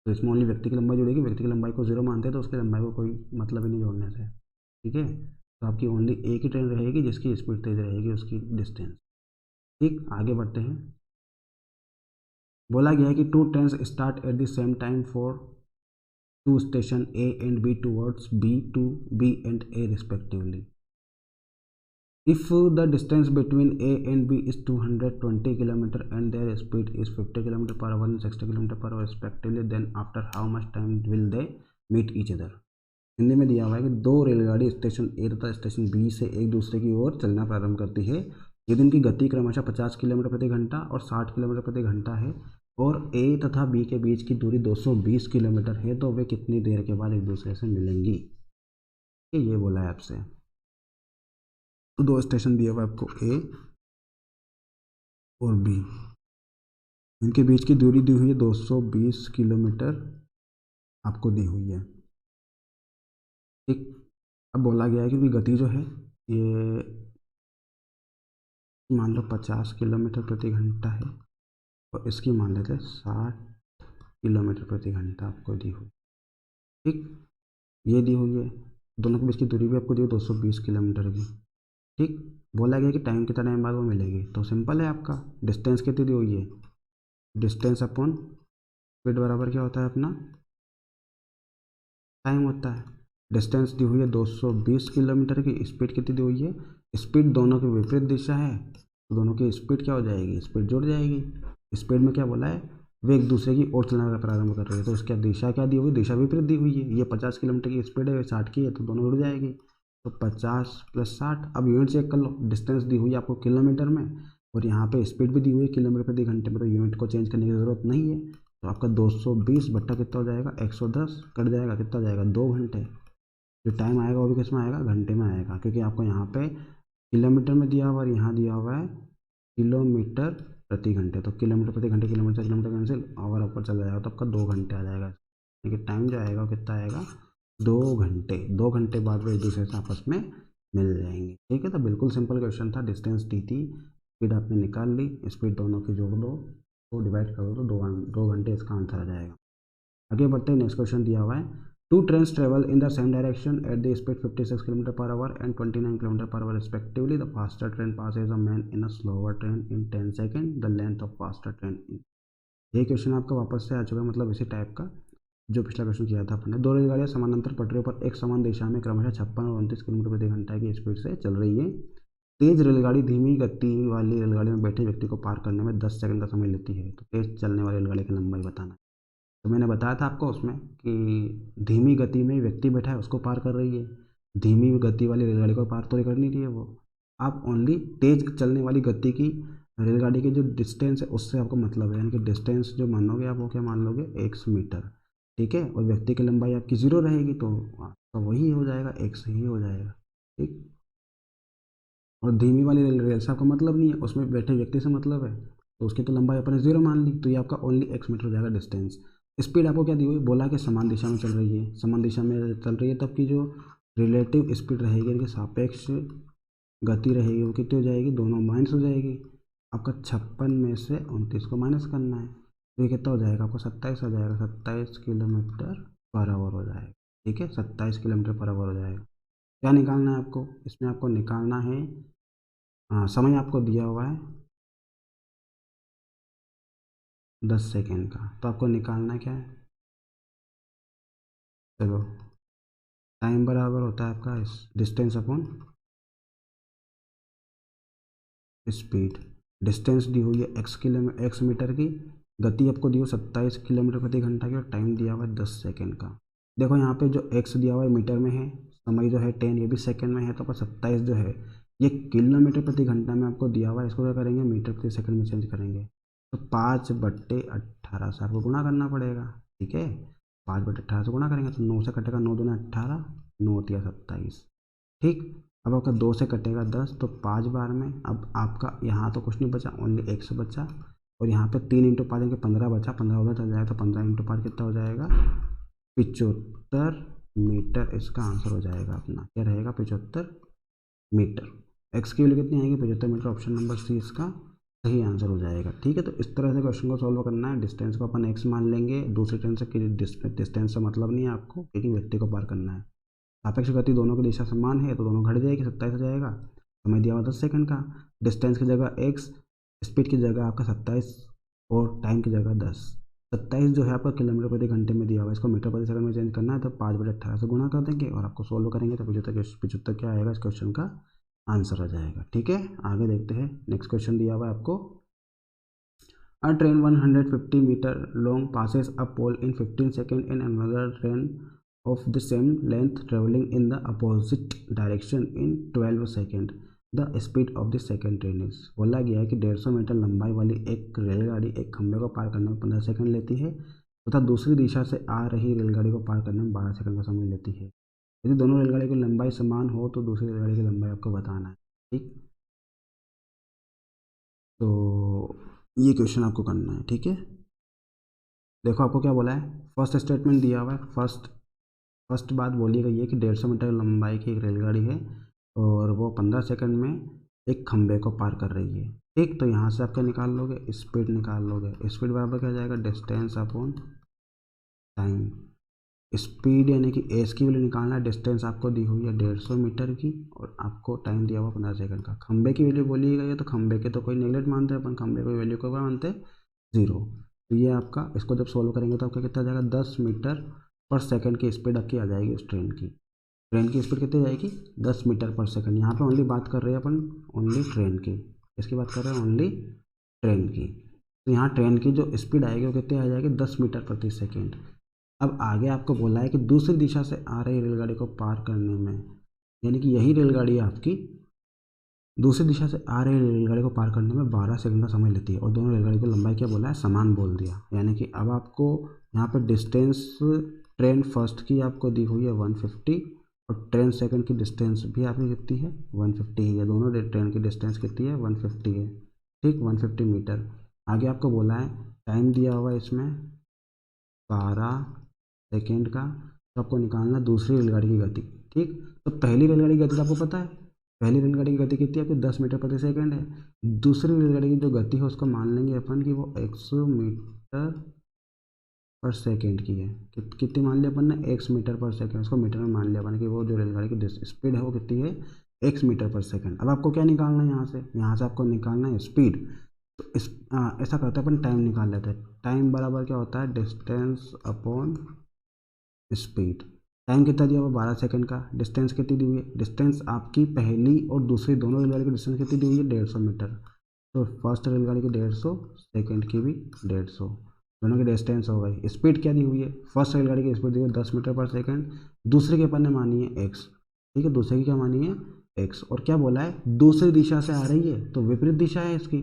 तो इसमें ओनली व्यक्ति की लंबाई जुड़ेगी, व्यक्ति की लंबाई को जीरो मानते हैं तो उसकी लंबाई को कोई मतलब ही नहीं जोड़ने से। ठीक है। तो आपकी ओनली एक ही ट्रेन रहेगी जिसकी स्पीड तेज रहेगी, उसकी डिस्टेंस। ठीक। आगे बढ़ते हैं। बोला गया है कि 2 train start at the same time for 2 station A and B towards B to B and A respectively. If the distance between A and B is 220 km and their speed is 50 km per hour and 60 km per hour respectively, then after how much time will they meet each other? Hindi में दिया हुआ है कि दो रेलगाड़ी station ए तथा station B से एक दूसरे की ओर चलना प्रारंभ करती है, यदि इनकी गति क्रमशः 50 किलोमीटर प्रति घंटा और 60 किलोमीटर प्रति घंटा है और ए तथा बी के बीच की दूरी 220 किलोमीटर है, तो वे कितनी देर के बाद एक दूसरे से मिलेंगी। ये बोला है आपसे। तो दो स्टेशन दिए हुए आपको ए और बी, इनके बीच की दूरी दी हुई है 220 किलोमीटर आपको दी हुई है। ठीक। अब बोला गया है कि गति जो है ये मान लो 50 किलोमीटर प्रति घंटा है और इसकी मान लेते हैं 60 किलोमीटर प्रति घंटा आपको दी हुई। ठीक। ये दी हुई है, दोनों के बीच की दूरी भी आपको दी हुई 220 किलोमीटर की। ठीक, बोला गया कि टाइम कितना टाइम बाद वो मिलेगी, तो सिंपल है आपका, डिस्टेंस कितनी दी हुई है, डिस्टेंस अपॉन स्पीड बराबर क्या होता है अपना, टाइम होता है। डिस्टेंस दी हुई है 220 किलोमीटर की, स्पीड कितनी दी हुई है, स्पीड दोनों की विपरीत दिशा है तो दोनों की स्पीड क्या हो जाएगी, स्पीड जुड़ जाएगी। स्पीड में क्या बोला है, वे एक दूसरे की ओर चलना प्रारंभ कर रहे हैं, तो उसकी दिशा क्या दी हुई, दिशा विपरीत दी हुई है। ये 50 किलोमीटर की स्पीड है, 60 की है, तो दोनों जुड़ जाएगी। तो 50 + 60, अब यूनिट चेक कर लो, डिस्टेंस दी हुई है आपको किलोमीटर में और यहाँ पे स्पीड भी दी हुई है किलोमीटर प्रति घंटे में, तो यूनिट को चेंज करने की ज़रूरत नहीं है। तो आपका 220 बट्टा कितना हो जाएगा, 110 कट जाएगा, कितना हो जाएगा, 2 घंटे। जो टाइम आएगा वो भी किस में आएगा, घंटे में आएगा, क्योंकि आपको यहाँ पे किलोमीटर में दिया हुआ है और यहाँ दिया हुआ है किलोमीटर प्रति घंटे, तो किलोमीटर प्रति घंटे, किलोमीटर किलोमीटर कैंसिल, अगर ऊपर चला जाएगा तो आपका 2 घंटे आ जाएगा। लेकिन टाइम जो आएगा वो कितना आएगा, 2 घंटे। 2 घंटे बाद वो एक दूसरे से आपस में मिल जाएंगे। ठीक है, तो बिल्कुल सिंपल क्वेश्चन था, डिस्टेंस दी थी, स्पीड आपने निकाल ली, स्पीड दोनों की जोड़ दो तो डिवाइड कर दो तो 2 घंटे इसका आंसर आ जाएगा। आगे बढ़ते हैं, नेक्स्ट क्वेश्चन दिया हुआ है, two trains travel in the same direction at the speed 56 km/h and 29 km/h respectively, the faster train passes a man in a slower train in 10 seconds, the length of faster train in। ये question आपका वापस से आ चुका है, मतलब इसी type का जो पिछला क्वेश्चन किया था अपने। दो रेलगाड़ियां समानांतर पटरियों पर एक समान दिशा में क्रमशः 56 और 29 किलोमीटर प्रति घंटा की स्पीड से चल रही है। तेज रेलगाड़ी धीमी गति वाली रेलगाड़ी में बैठे व्यक्ति को पार करने में 10 सेकंड का समय लेती है, तो तेज चलने वाली रेलगाड़ी की लंबाई बताना। तो मैंने बताया था आपको उसमें कि धीमी गति में व्यक्ति बैठा है उसको पार कर रही है, धीमी गति वाली रेलगाड़ी को पार तो नहीं कर नहीं रही है वो। आप ओनली तेज चलने वाली गति की रेलगाड़ी की जो डिस्टेंस है उससे आपको मतलब है, यानी कि डिस्टेंस जो मानोगे आप वो क्या मान लोगे, 100 मीटर। ठीक है, और व्यक्ति की लंबाई आपकी 0 रहेगी तो आपका वही हो जाएगा, 100 ही हो जाएगा। ठीक, और धीमी वाली रेल से आपका मतलब नहीं है, उसमें बैठे व्यक्ति से मतलब है, तो उसकी तो लंबाई अपने 0 मान ली, तो ये आपका ओनली 100 मीटर हो जाएगा डिस्टेंस। स्पीड आपको क्या दी हुई, बोला कि समान दिशा में चल रही है, समान दिशा में चल रही है तब की जो रिलेटिव स्पीड रहेगी, यानी कि सापेक्ष गति रहेगी, वो कितनी हो जाएगी, दोनों माइनस हो जाएगी। आपका 56 में से 29 को माइनस करना है, तो ये कितना हो जाएगा, आपको 27 हो जाएगा, 27 km/h हो जाएगा। ठीक है, 27 km/h हो जाएगा। क्या निकालना है आपको, इसमें आपको निकालना है, हाँ समय आपको दिया हुआ है 10 सेकेंड का, तो आपको निकालना क्या है, चलो टाइम बराबर होता है आपका इस डिस्टेंस अपॉन स्पीड। डिस्टेंस दी हुई है x मीटर की, गति आपको दी हुई 27 किलोमीटर प्रति घंटा की और टाइम दिया हुआ है 10 सेकेंड का। देखो यहाँ पे जो x दिया हुआ है मीटर में है, समय जो है 10 ये भी सेकेंड में है, तो आपका 27 जो है ये किलोमीटर प्रति घंटा में आपको दिया हुआ है, इसको क्या करेंगे मीटर प्रति सेकंड में चेंज करेंगे, तो 5/18 से आपको गुणा करना पड़ेगा। ठीक है, 5/18 से गुणा करेंगे तो 9 से कटेगा, 9 दूना 18, 9 होती है 27। ठीक, अब आपका 2 से कटेगा 10, तो 5 बार में अब आपका यहाँ तो कुछ नहीं बचा, ओनली 100 बचा, और यहाँ पे 3 × 5 15 बचा, 15 उधर चल जाएगा, तो 15 × 5 कितना हो जाएगा, 75 मीटर इसका आंसर हो जाएगा अपना, क्या रहेगा, 75 मीटर। एक्स की वैल्यू कितनी आएगी, 75 मीटर, ऑप्शन नंबर सी इसका सही आंसर हो जाएगा। ठीक है, तो इस तरह से क्वेश्चन को सॉल्व करना है। डिस्टेंस को अपन एक्स मान लेंगे, दूसरी ट्रेन से डिस्टेंस से मतलब नहीं है आपको, क्योंकि व्यक्ति को पार करना है। सापेक्ष गति दोनों की दिशा समान है तो दोनों घट जाएगी, 27 हो जाएगा। समय दिया हुआ 10 सेकंड का, डिस्टेंस की जगह x, स्पीड की जगह आपका 27 और टाइम की जगह 10। 27 जो है आपका किलोमीटर प्रति घंटे में दिया हुआ है, इसको मीटर प्रति सेकंड में चेंज करना है, तो 5/18 से गुणा कर देंगे और आपको सोल्व करेंगे तो 75 क्या आएगा, इस क्वेश्चन का आंसर आ जाएगा। ठीक है, आगे देखते हैं, नेक्स्ट क्वेश्चन दिया हुआ है आपको, a train 150 metre long passes a pole in 15 seconds and another train of the same length traveling in the opposite direction in 12 seconds. The speed of the second train is। बोला गया है कि 150 metre लंबाई वाली एक रेलगाड़ी एक खंभे को पार करने में 15 सेकंड लेती है तथा दूसरी दिशा से आ रही रेलगाड़ी को पार करने में 12 सेकंड का समय लेती है। यदि दोनों रेलगाड़ी की लंबाई समान हो तो दूसरी रेलगाड़ी की लंबाई आपको बताना है। ठीक, तो ये क्वेश्चन आपको करना है। ठीक है, देखो आपको क्या बोला है, फर्स्ट स्टेटमेंट दिया हुआ है, फर्स्ट बात बोली गई है कि 150 मीटर लंबाई की एक रेलगाड़ी है और वो 15 सेकंड में एक खंबे को पार कर रही है। ठीक, तो यहाँ से आप क्या निकाल लोगे, स्पीड निकाल लोगे। स्पीड बराबर क्या हो जाएगा, डिस्टेंस अपॉन टाइम। स्पीड यानी कि एस की वैल्यू निकालना है। डिस्टेंस आपको दी हुई है 150 मीटर की और आपको टाइम दिया हुआ 15 सेकंड का। खंबे की वैल्यू बोली गई है तो खंबे के तो कोई नेगलेक्ट मानते हैं अपन, खंबे की वैल्यू को क्या मानते हैं, 0। तो ये आपका, इसको जब सोल्व करेंगे तो आपका कितना आ जाएगा, 10 मीटर पर सेकंड की स्पीड आपकी आ जाएगी उस ट्रेन की स्पीड कितनी जाएगी, 10 मीटर पर सेकंड। यहाँ पे ओनली बात कर रहे हैं अपन ओनली ट्रेन की, इसकी बात कर रहे हैं ओनली ट्रेन की। तो यहाँ ट्रेन की जो स्पीड आएगी वो कितनी आ जाएगी, 10 मीटर प्रति सेकंड। अब आगे आपको बोला है कि दूसरी दिशा से आ रही रेलगाड़ी को पार करने में, यानी कि यही रेलगाड़ी आपकी दूसरी दिशा से आ रही रेलगाड़ी को पार करने में 12 सेकंड का समय लेती है और दोनों रेलगाड़ी की लंबाई क्या बोला है, समान बोल दिया। यानी कि अब आपको यहाँ पे डिस्टेंस ट्रेन फर्स्ट की आपको दी हुई है 150 और ट्रेन सेकंड की डिस्टेंस भी आपकी कितनी है, 150 ही है। दोनों ट्रेन की डिस्टेंस कितनी है, 150 है, ठीक, 150 मीटर। आगे आपको बोला है टाइम दिया हुआ है इसमें 12 सेकेंड का, तो आपको निकालना दूसरी रेलगाड़ी की गति, ठीक। तो पहली रेलगाड़ी की गति तो आपको पता है, पहली रेलगाड़ी की गति कितनी है आपकी, 10 मीटर प्रति सेकंड है। दूसरी रेलगाड़ी की जो गति है उसको मान लेंगे अपन कि वो 100 मीटर पर सेकंड की है। कितनी मान लिया अपन ने, x मीटर पर सेकंड, उसको मीटर में मान लिया अपन कि वो जो रेलगाड़ी की स्पीड है वो कितनी है, x मीटर पर सेकंड। अब आपको क्या निकालना है, यहाँ से आपको निकालना है स्पीड। तो ऐसा करते हैं अपन, टाइम निकाल लेते हैं। टाइम बराबर क्या होता है, डिस्टेंस अपॉन स्पीड। टाइम कितना दिया हुआ, 12 सेकंड का। डिस्टेंस कितनी दी हुई है, डिस्टेंस आपकी पहली और दूसरी दोनों रेलगाड़ी की डिस्टेंस कितनी दी हुई है, 150 मीटर। तो फर्स्ट रेलगाड़ी की 150, सेकंड की भी 150, दोनों की डिस्टेंस हो गई। स्पीड क्या दी हुई है, फर्स्ट रेलगाड़ी की स्पीड दी हुई है 10 मीटर पर सेकंड, दूसरे के अपन ने मानी है एक्स, ठीक है, दूसरे की क्या मानी है, एक्स। और क्या बोला है, दूसरी दिशा से आ रही है तो विपरीत दिशा है इसकी,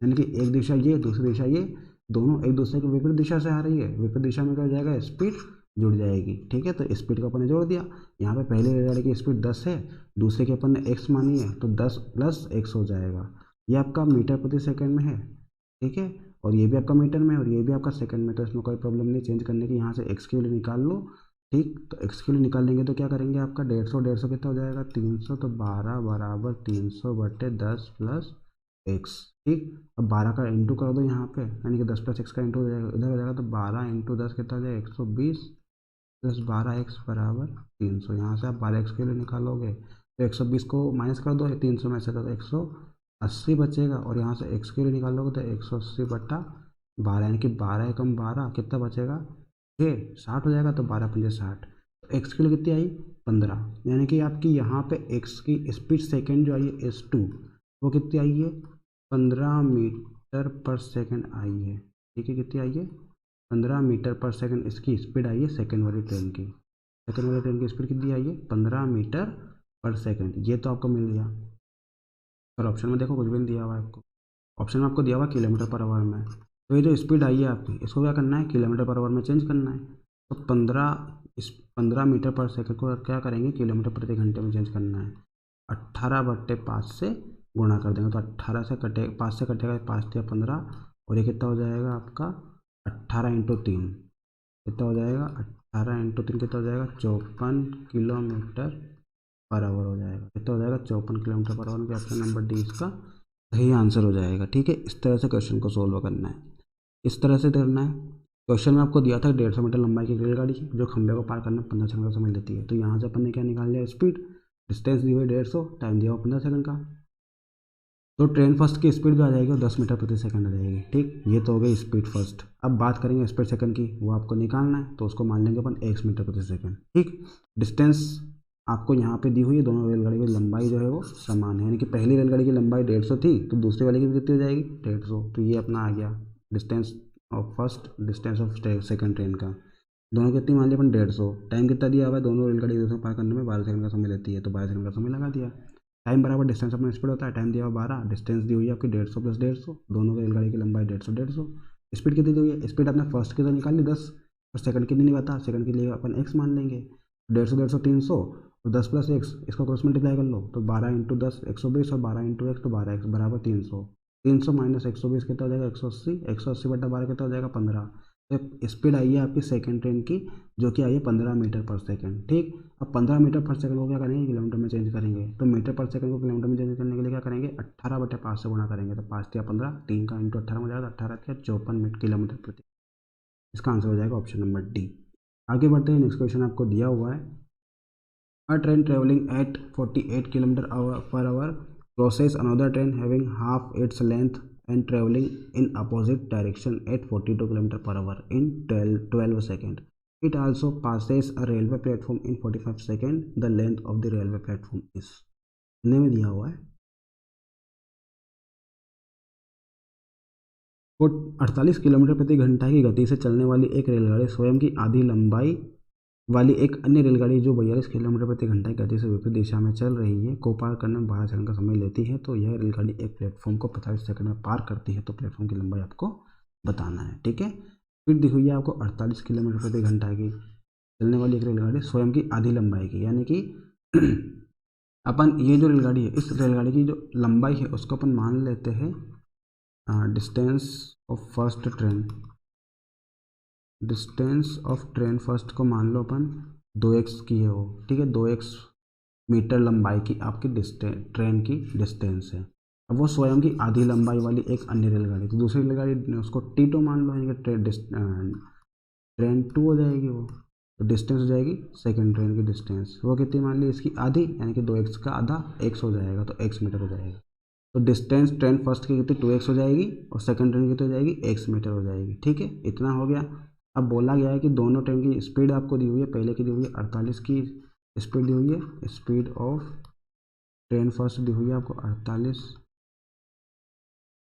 यानी कि एक दिशा ये, दूसरी दिशा ये, दोनों एक दूसरे की विपरीत दिशा से आ रही है। विपरीत दिशा में क्या हो जाएगा, स्पीड जुड़ जाएगी, ठीक है। तो स्पीड को अपन ने जोड़ दिया। यहाँ पे पहली रेलगाड़ी की स्पीड 10 है, दूसरे की अपन ने एक्स मानी है, तो 10 प्लस एक्स हो जाएगा। ये आपका मीटर प्रति सेकंड में है, ठीक है, और ये भी आपका मीटर में और ये भी आपका सेकंड में। तो इसमें कोई प्रॉब्लम नहीं चेंज करने की। यहाँ से एक्स की वैल्यू निकाल लो, ठीक। तो एक्स की वैल्यू निकाल लेंगे तो क्या करेंगे, आपका 150 कितना हो जाएगा, 300, तो 12 बराबर 300/10 प्लस एक्स, ठीक। अब 12 का इंटू कर दो यहाँ पे, यानी कि 10 प्लस एक्स का इंटू हो जाएगा, इधर हो जाएगा, तो 12 इंटू 10 कितना हो जाएगा, 120 प्लस 12x बराबर 300। यहाँ से आप 12x के लिए निकालोगे तो 120 को माइनस कर दो 300 में से, तो 180 बचेगा। और यहाँ से x के लिए निकालोगे तो 180/12, यानी कि 12 एकम 12 कितना बचेगा, 60 हो जाएगा। तो 12×5 = 60। तो x के लिए कितनी आई, 15, यानी कि आपकी यहाँ पे x की स्पीड सेकेंड जो आई है S2 वो कितनी आई है, 15 मीटर पर सेकेंड आई है, ठीक है। कितनी आई है, 15 मीटर पर सेकंड इसकी स्पीड आई है सेकंड वाली ट्रेन की। सेकंड वाली ट्रेन की स्पीड कितनी आई है, 15 मीटर पर सेकंड। ये तो आपको मिल गया। और ऑप्शन में देखो कुछ भी नहीं दिया हुआ है आपको, ऑप्शन में आपको दिया हुआ किलोमीटर पर आवर में। तो ये जो स्पीड आई है आपकी, इसको क्या करना है, किलोमीटर पर आवर में चेंज करना है। तो 15 मीटर पर सेकंड को क्या करेंगे, किलोमीटर प्रति घंटे में चेंज करना है। 18/5 से गुणा कर देंगे तो 18 से कटे 5 से कटेगा, 5 या 15, और ये कितना हो जाएगा आपका 18×3 कितना हो जाएगा, 18×3 कितना हो जाएगा, 54 किलोमीटर पर आवर हो जाएगा। कितना हो जाएगा, 54 kilometre per our. Option number D इसका सही आंसर हो जाएगा, ठीक है। इस तरह से क्वेश्चन को सोल्व करना है, इस तरह से करना है। क्वेश्चन में आपको दिया था 150 मीटर लंबाई की रेलगाड़ी जो खंभे को पार करने में 15 सेकंड का समय लेती है। तो यहाँ से अपन ने क्या निकाल लिया, स्पीड। डिस्टेंस दी हुई 150, टाइम दिया हुआ 15 सेकंड का। तो ट्रेन फर्स्ट की स्पीड जो आ जाएगी वो 10 मीटर प्रति सेकंड आ जाएगी, ठीक। ये तो हो गई स्पीड फर्स्ट। अब बात करेंगे स्पीड सेकंड की, वो आपको निकालना है तो उसको मान लेंगे अपन x मीटर प्रति सेकंड, ठीक। डिस्टेंस आपको यहाँ पे दी हुई है, दोनों रेलगाड़ी की लंबाई जो है वो समान है, यानी कि पहली रेलगाड़ी की लंबाई 150 थी तो दूसरी वाली की भी कितनी हो जाएगी, 150। तो ये अपना आ गया distance of first, distance of second train का। दोनों कितनी मान लिया अपन, 150। टाइम कितना दिया हुआ है, दोनों रेलगाड़ी एक दूसरे को पार करने में 12 सेकंड का समय लेती है, तो 12 सेकंड का समय लगा दिया। टाइम बराबर डिस्टेंस अपना स्पीड होता है, टाइम दिया हुआ 12, डिस्टेंस दी हुई है आपकी 150 प्लस 150, दोनों की रेलगाड़ी की लंबाई 150। स्पीड कितनी दी हुई है, स्पीड अपने फर्स्ट की तो निकाल ली 10, और सेकंड की नहीं बता, सेकंड के लिए अपन एक्स मान लेंगे। 150 300 और 10 प्लस एक्स, इसको क्रॉस मल्टीप्लाई कर लो तो 12×10 120 और 12×x तो 12x बराबर 300। 300 माइनस 120 कितना हो जाएगा, 180। 180/12 कितना हो जाएगा, 15। तो स्पीड आई है आपकी सेकंड ट्रेन की जो कि आई है 15 मीटर पर सेकंड, ठीक। अब 15 मीटर पर सेकंड को क्या करेंगे, किलोमीटर में चेंज करेंगे। तो मीटर पर सेकंड को किलोमीटर में चेंज करने के लिए क्या करेंगे, 18/5 से गुणा करेंगे। तो 5 या 15, 3 का इंटू 18 हो जाएगा, 18 या 54 किलोमीटर प्रति। इसका आंसर हो जाएगा ऑप्शन नंबर डी। आगे बढ़ते हैं, नेक्स्ट क्वेश्चन आपको दिया हुआ है, अ train travelling at 48 kilometre per our crosses another train having half its length and travelling in opposite direction at 42 kilometre per hour in 12 second. It also passes a railway platform in 45 seconds. The length of the railway platform is. Hindi में दिया हुआ है, वो 48 kilometre प्रति घंटा की गति से चलने वाली एक रेलगाड़ी स्वयं की आधी लंबाई वाली एक अन्य रेलगाड़ी जो 42 किलोमीटर प्रति घंटा की गति से विपरीत दिशा में चल रही है को पार करने में 12 सेकंड का समय लेती है. तो यह रेलगाड़ी एक प्लेटफॉर्म को 45 सेकंड में पार करती है. तो प्लेटफॉर्म की लंबाई आपको बताना है. ठीक है, फिर दी हुई है आपको 48 किलोमीटर प्रति घंटा की चलने वाली एक रेलगाड़ी स्वयं की आधी लंबाई की, यानी कि अपन ये जो रेलगाड़ी है, इस रेलगाड़ी की जो लंबाई है उसको अपन मान लेते हैं distance of first train. Distance of train first को मान लो अपन 2x की है वो. ठीक है, 2x मीटर लंबाई की आपकी ट्रेन की डिस्टेंस है. अब वो स्वयं की आधी लंबाई वाली एक अन्य रेलगाड़ी, तो दूसरी रेलगाड़ी उसको T2 मान लो, यानी कि ट्रेन 2 हो जाएगी वो. तो डिस्टेंस हो जाएगी सेकंड ट्रेन की डिस्टेंस, वो कितनी मान ली इसकी आधी, यानी कि 2x का आधा x हो जाएगा, तो x मीटर हो जाएगा. तो डिस्टेंस ट्रेन फर्स्ट की कितनी 2x हो जाएगी और सेकंड ट्रेन की कितनी हो जाएगी x मीटर हो जाएगी. ठीक है, इतना हो गया. अब बोला गया है कि दोनों ट्रेन की स्पीड आपको दी हुई है, पहले की दी हुई है 48 की स्पीड दी हुई है, स्पीड ऑफ ट्रेन फर्स्ट दी हुई है आपको 48,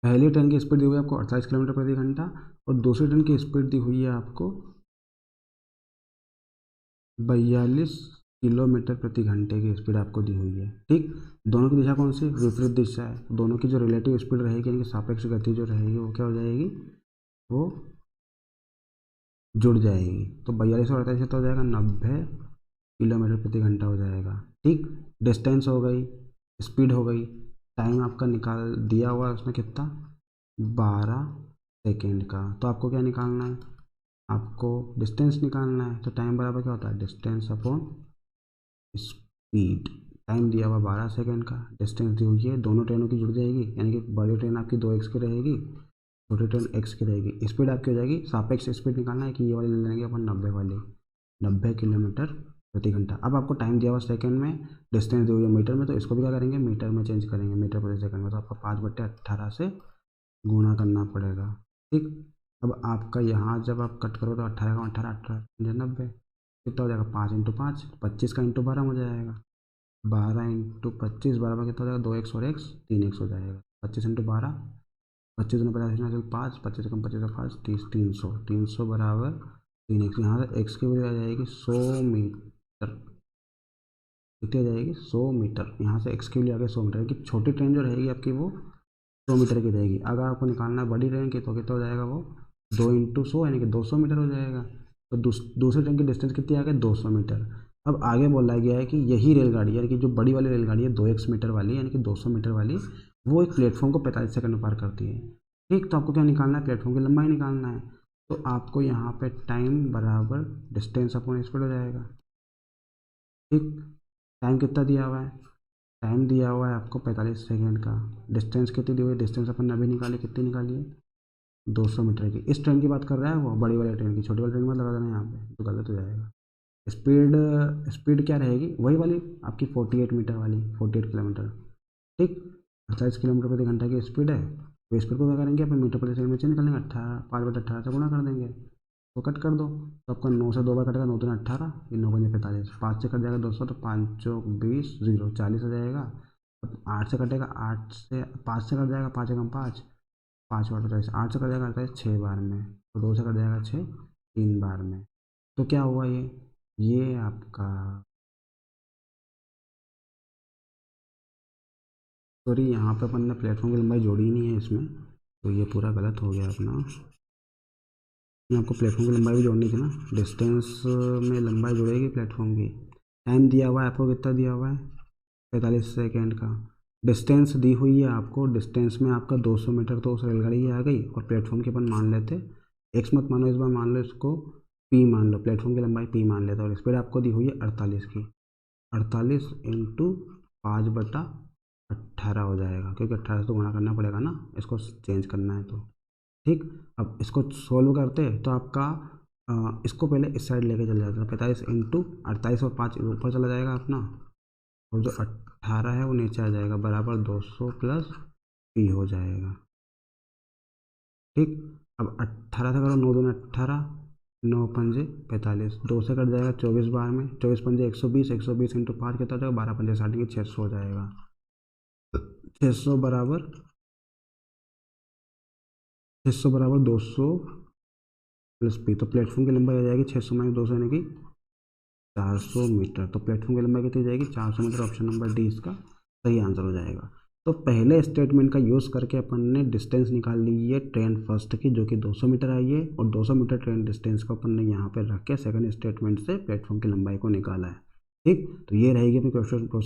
पहली ट्रेन की स्पीड दी हुई है आपको 48 किलोमीटर प्रति घंटा, और दूसरी ट्रेन की स्पीड दी हुई है आपको 42 किलोमीटर प्रति घंटे की स्पीड आपको दी हुई है. ठीक, दोनों की दिशा कौन सी, विपरीत दिशा है. दोनों की जो रिलेटिव स्पीड रहेगी, यानी कि सापेक्ष गति जो रहेगी, वो क्या हो जाएगी, वो जुड़ जाएगी. तो 42 और 48 तो हो जाएगा 90 किलोमीटर प्रति घंटा हो जाएगा. ठीक, डिस्टेंस हो गई, स्पीड हो गई, टाइम आपका निकाल दिया हुआ है उसमें कितना, 12 सेकेंड का. तो आपको क्या निकालना है, आपको डिस्टेंस निकालना है. तो टाइम बराबर क्या होता है, डिस्टेंस अपॉन स्पीड. टाइम दिया हुआ 12 सेकेंड का, डिस्टेंस दी हुई है, दोनों ट्रेनों की जुड़ जाएगी, यानी कि बड़ी ट्रेन आपकी 2x की रहेगी, छोटी ट्रेन x की रहेगी. स्पीड आपकी हो जाएगी, सापेक्ष स्पीड निकालना है कि ये वाली ले लेंगे अपन 90 वाली, 90 किलोमीटर प्रति घंटा. अब आपको टाइम दिया हुआ सेकंड में, डिस्टेंस दी हुई है मीटर में, तो इसको भी क्या करेंगे, मीटर में चेंज करेंगे, मीटर प्रति सेकंड में. तो आपको 5/18 से गुणा करना पड़ेगा. ठीक, अब आपका यहाँ जब आप कट करो तो 18 का 18, 18 90 कितना हो जाएगा, 5 × 5, 25 का × 12 हो जाएगा, 12 × 25, 12 में कितना हो जाएगा, 2x और x 3x हो जाएगा. 25 × 12, 25 × 50 5, 25 कम 25 का 5, 30, 300, 300 बराबर 3x. यहाँ से x की वैल्यू आ जाएगी 100 मीटर. कितनी आ जाएगी, 100 मीटर. यहाँ से x की वैल्यू आ गई 100 मीटर की. छोटी ट्रेन जो रहेगी आपकी वो 100 मीटर की रहेगी. अगर आपको निकालना है बड़ी ट्रेन की, तो कितना हो जाएगा, वो 2 × 100 यानी कि 200 मीटर हो जाएगा. तो दूसरी ट्रेन की डिस्टेंस कितनी आ गई, 200 मीटर. अब आगे बोला गया है कि यही रेलगाड़ी, यानी कि जो बड़ी वाली रेलगाड़ी है 2x मीटर वाली, यानी कि 200 मीटर वाली, वो एक प्लेटफॉर्म को 45 सेकंड में पार करती है. ठीक, तो आपको क्या निकालना है, प्लेटफॉर्म की लंबाई निकालना है. तो आपको यहाँ पे टाइम बराबर डिस्टेंस अपॉन स्पीड हो जाएगा. ठीक, टाइम कितना दिया हुआ है, टाइम दिया हुआ है आपको 45 सेकंड का. डिस्टेंस कितनी दी हुई है, डिस्टेंस अपन ने अभी निकाली, कितनी निकाली है, 200 मीटर की. इस ट्रेन की बात कर रहा है वो, बड़ी वाली ट्रेन की. छोटी वाली ट्रेन मत लगा देना यहाँ पे, तो गलत हो जाएगा. स्पीड स्पीड क्या रहेगी, वही वाली आपकी 48 मीटर वाली, 48 किलोमीटर. ठीक, 48 किलोमीटर प्रति घंटा की स्पीड है. तो स्पीड को क्या करेंगे, अपन मीटर प्रति सेकंड में चेंज कर लेंगे, 18, 5/18 से गुणा कर देंगे, तो कट कर दो. तो आपका 9 से 2 बार कटेगा, 9 × 18, ये 9 × 45, 5 से कट जाएगा 200, तो 5 × 20, 0, 40 हो जाएगा. अब 8 से कटेगा, 8 से 5 से कट जाएगा, 5 × 5, 5 × 48, 8 से कट जाएगा 48 6 बार में, तो 2 से कट जाएगा 6 3 बार में. तो क्या हुआ ये आपका, सॉरी यहाँ पे अपन ने प्लेटफॉर्म की लंबाई जोड़ी ही नहीं है इसमें, तो ये पूरा गलत हो गया अपना. ये आपको प्लेटफॉर्म की लंबाई भी जोड़नी थी ना, डिस्टेंस में लंबाई जुड़ेगी प्लेटफॉर्म की. टाइम दिया हुआ है आपको, कितना दिया हुआ है, 45 सेकेंड का. डिस्टेंस दी हुई है आपको, डिस्टेंस में आपका 200 मीटर, तो उस रेलगाड़ी की आ गई. और प्लेटफॉर्म की अपन मान लेते, एक्स मत मानो इस बार, मान लो इसको पी मान लो, प्लेटफॉर्म की लंबाई पी मान लेते. और स्पीड आपको दी हुई है 48 की, 48 × 5/18 हो जाएगा, क्योंकि 18 से तो गुणा करना पड़ेगा ना, इसको चेंज करना है तो. ठीक, अब इसको सोल्व करते तो आपका इसको पहले इस साइड लेके चल जाता है, 45 इंटू 48 और 5 ऊपर चला जाएगा अपना, और जो 18 है वो नीचे आ जाएगा, बराबर 200 प्लस पी हो जाएगा। ठीक, अब 18 से करो, 9 दूनी 18, 9 पंजे 45, 2 से कट जाएगा 24 बार में, 24 पंजे 120, 120 इंटू 5 कितना हो जाएगा, 12 पंजे 60 के 600 हो जाएगा। 600 बराबर 200 प्लस पी, तो प्लेटफॉर्म की लंबाई आ जाएगी 600 माइनस 200 यानी कि 400 मीटर। तो प्लेटफॉर्म की लंबाई कितनी जाएगी, 400 मीटर। ऑप्शन नंबर डी इसका सही आंसर हो जाएगा। तो पहले स्टेटमेंट का यूज़ करके अपन ने डिस्टेंस निकाल ली है ट्रेन फर्स्ट की, जो कि 200 मीटर आई है, और 200 मीटर ट्रेन डिस्टेंस को अपन ने यहाँ पर रख के सेकंड स्टेटमेंट से प्लेटफॉर्म की लंबाई को निकाला है। ठीक, तो ये रहेगी अपनी क्वेश्चन को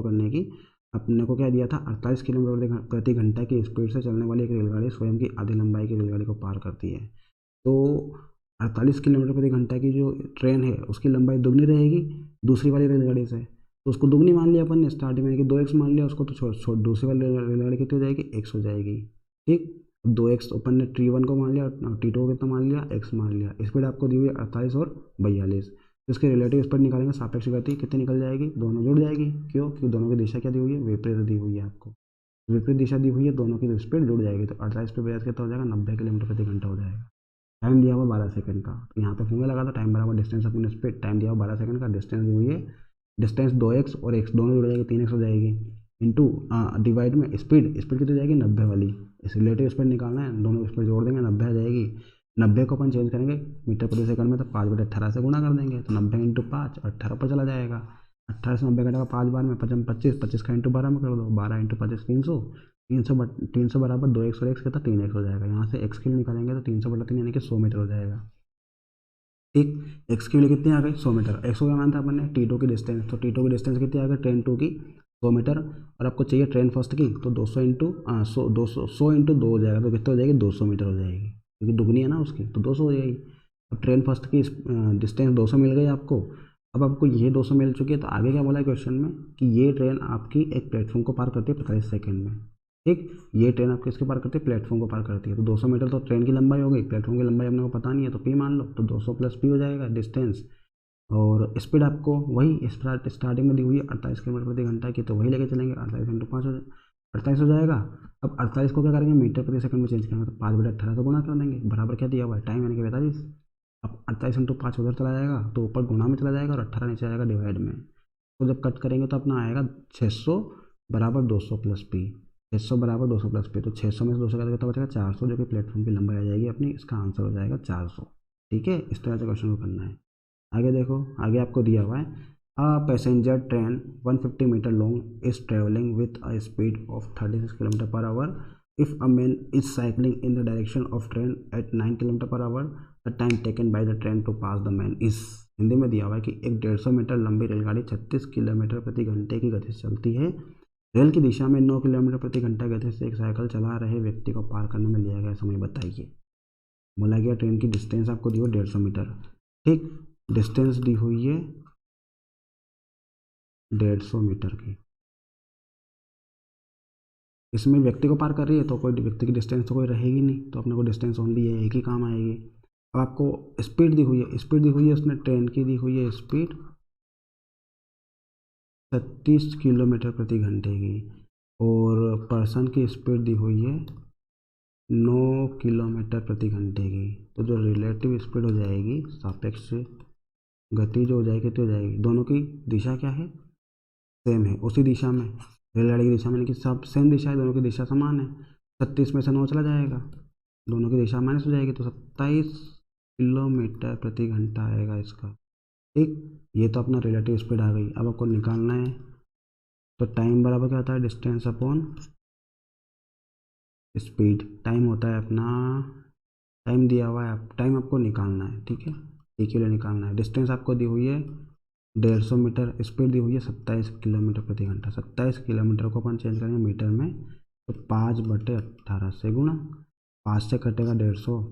करने की। अपने को क्या दिया था, 48 किलोमीटर प्रति घंटा की स्पीड से चलने वाली एक रेलगाड़ी स्वयं की आधी लंबाई की रेलगाड़ी को पार करती है। तो 48 किलोमीटर प्रति घंटा की जो ट्रेन है उसकी लंबाई दुगनी रहेगी दूसरी वाली रेलगाड़ी से, तो उसको दुगनी मान लिया अपन ने स्टार्टिंग में, कि 2x मान लिया उसको, तो छोड़ दूसरी वाली रेलगाड़ी कितनी हो जाएगी, x हो जाएगी। ठीक, 2x अपन ने T1 को मान लिया, T2 को कितना मान लिया, x मान लिया। स्पीड आपको दी हुई है 48 और 42, तो इसके रिलेटिव स्पीड निकालेंगे, सापेक्ष गति कितनी निकल जाएगी, दोनों जुड़ जाएगी। क्यों, क्योंकि दोनों की दिशा क्या दी हुई है, विपरीत दी हुई है आपको, विपरीत दिशा दी हुई है, दोनों की स्पीड जुड़ जाएगी। तो 48 पे 42 कितना हो जाएगा, 90 किलोमीटर प्रति घंटा हो जाएगा। टाइम दिया हुआ 12 सेकंड का, तो यहाँ पे फॉर्मूला लगा था, टाइम बराबर डिस्टेंस अपनी स्पीड, टाइम दिया हुआ 12 सेकंड का, डिस्टेंस दी हुई है, डिस्टेंस 2x और x दोनों जुड़ जाएगी, 3x हो जाएगी, इंटू डिवाइड में स्पीड कितनी हो जाएगी, 90 वाली। इस रिलेटिव स्पीड निकालना है, दोनों स्पीड जोड़ देंगे, 90 आ जाएगी। 90 को अपन चेंज करेंगे मीटर प्रति सेकंड में, तो 5/18 से गुणा कर देंगे, तो 90 इंटू 5 18 पर चला जाएगा। 18 से 90 घंटा का 5 बार में 25 का इंटू 12 में कर दो, 12 इंटू 25 300, 300 बराबर 2x और x कितना 3x हो जाएगा। यहाँ से x के लिए निकालेंगे तो 300/3 यानी कि 100 मीटर हो जाएगा। ठीक, x के लिए कितनी आ गई, 100 मीटर। x को क्या माना था अपन ने, T2 की डिस्टेंस, तो T2 की डिस्टेंस कितनी आ गई, ट्रेन 2 की 100 मीटर, और आपको चाहिए ट्रेन फर्स्ट की, तो 200 इंटू 100 इंटू 2 हो जाएगा, तो कितनी हो जाएगी, 200 मीटर हो जाएगी, क्योंकि दुगनी है ना उसकी, तो 200 हो जाएगी। अब ट्रेन फर्स्ट की डिस्टेंस 200 मिल गई आपको। अब आपको ये 200 मिल चुकी है, तो आगे क्या बोला है क्वेश्चन में, कि ये ट्रेन आपकी एक प्लेटफॉर्म को पार करती है 45 सेकंड में। ठीक, ये ट्रेन आपके इसके पार करती है, प्लेटफॉर्म को पार करती है, तो 200 मीटर तो ट्रेन की लंबाई हो गई, प्लेटफॉर्म की लंबाई अपने को पता नहीं है, तो पी मान लो, तो 200 प्लस पी हो जाएगा डिस्टेंस। और स्पीड आपको वही स्टार्टिंग में दी हुई है 48 किलोमीटर प्रति घंटा की, तो वही लेके चलेंगे, 48 इंटू 5 48 हो जाएगा। अब 48 को क्या करेंगे, मीटर प्रति सेकंड में चेंज करेंगे, तो 5/18 से गुणा कर देंगे, बराबर क्या दिया हुआ है, टाइम यानी कि 45। अब 48 इंटू 5 उधर चला जाएगा, तो ऊपर गुणा में चला जाएगा, और 18 नीचे आएगा डिवाइड में। तो जब कट करेंगे तो अपना आएगा 600 बराबर 200 प्लस पी, 600 बराबर 200 प्लस पी, तो 600 में से 200 का कितना बचेगा, 400, जो कि प्लेटफॉर्म की लंबाई आ जाएगी अपनी, इसका आंसर हो जाएगा 400। ठीक है, इस तरह से क्वेश्चन को करना है। आगे देखो, आगे आपको दिया हुआ है, a passenger train 150 metre long is travelling with a speed of 36 kilometre per hour, if a man is cycling in the direction of train at 9 kilometre per hour, the time taken by the train to pass the man is. Hindi में दिया हुआ है कि एक 150 metre लंबी रेलगाड़ी 36 kilometre प्रति घंटे की गति से चलती है, रेल की दिशा में 9 किलोमीटर प्रति घंटा गति से एक साइकिल चला रहे व्यक्ति को पार करने में लिया गया समय बताइए। बोला गया ट्रेन की डिस्टेंस आपको दी हुई 150 मीटर। ठीक, डिस्टेंस दी हुई है 150 मीटर की, इसमें व्यक्ति को पार कर रही है, तो कोई व्यक्ति की डिस्टेंस तो कोई रहेगी नहीं, तो अपने को डिस्टेंस ओनली है, एक ही काम आएगी। अब आपको स्पीड दी हुई है, स्पीड दी हुई है उसने ट्रेन की दी हुई है स्पीड 36 किलोमीटर प्रति घंटे की, और पर्सन की स्पीड दी हुई है 9 किलोमीटर प्रति घंटे की। तो जो रिलेटिव स्पीड हो जाएगी, सापेक्ष गति जो हो जाएगी, तो हो जाएगी, दोनों की दिशा क्या है, सेम है, उसी दिशा में, रेलगाड़ी की दिशा में, कि सब सेम दिशा है, दोनों की दिशा समान है। 36 में से 9 चला जाएगा, दोनों की दिशा माइनस हो जाएगी, तो 27 किलोमीटर प्रति घंटा आएगा इसका। ठीक, ये तो अपना रिलेटिव स्पीड आ गई। अब आपको निकालना है, तो टाइम बराबर क्या होता है, डिस्टेंस अपॉन स्पीड। टाइम होता है अपना, टाइम दिया हुआ है, टाइम आपको निकालना है, ठीक है, एक के लिए निकालना है। डिस्टेंस आपको दी हुई है 150 मीटर, स्पीड दी हुई है 27 किलोमीटर प्रति घंटा। 27 किलोमीटर को अपन चेंज करेंगे मीटर में, तो 5/18 से गुणा, 5 से कटेगा 150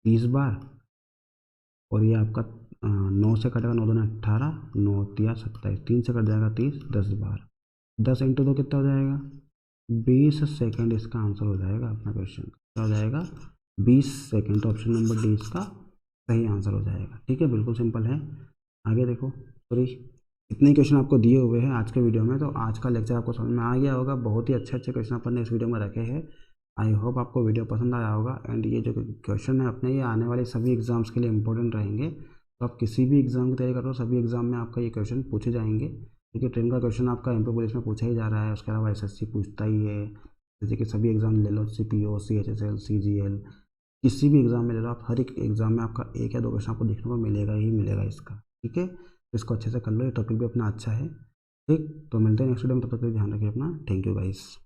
30 बार, और ये आपका 9 से कटेगा, 9 दूना 18, 9 तिया 27, 3 से कट जाएगा 30, 10 बार, 10 इंटू 2 कितना हो जाएगा, 20 सेकेंड इसका आंसर हो जाएगा। अपना क्वेश्चन क्या हो जाएगा, 20 सेकेंड। तो ऑप्शन नंबर डी इसका सही आंसर हो जाएगा। ठीक है, बिल्कुल सिंपल है। आगे देखो, सॉरी, इतने क्वेश्चन आपको दिए हुए हैं आज के वीडियो में, तो आज का लेक्चर आपको समझ में आ गया होगा। बहुत ही अच्छे अच्छे क्वेश्चन अपन ने इस वीडियो में रखे हैं। आई होप आपको वीडियो पसंद आया होगा। एंड ये जो क्वेश्चन है अपने, ये आने वाले सभी एग्जाम्स के लिए इंपॉर्टेंट रहेंगे। तो आप किसी भी एग्जाम की तैयारी कर रहे हो, सभी एग्जाम में आपका ये क्वेश्चन पूछे जाएंगे। देखिए, ट्रेन का क्वेश्चन आपका एमपी पुलिस में पूछा ही जा रहा है, उसके अलावा एसएससी पूछता ही है। जैसे कि सभी एग्जाम ले लो, सीपीओ, सीएचएसएल, सीजीएल, किसी भी एग्जाम में ले लो आप, हर एक एग्जाम में आपका एक या दो क्वेश्चन आपको देखने को मिलेगा ही मिलेगा इसका। ठीक है, तो इसको अच्छे से कर लो। ये टॉपिक भी अपना अच्छा है। ठीक, तो मिलते हैं नेक्स्ट वीडियो में, तब तक के लिए ध्यान रखिए अपना। Thank you guys.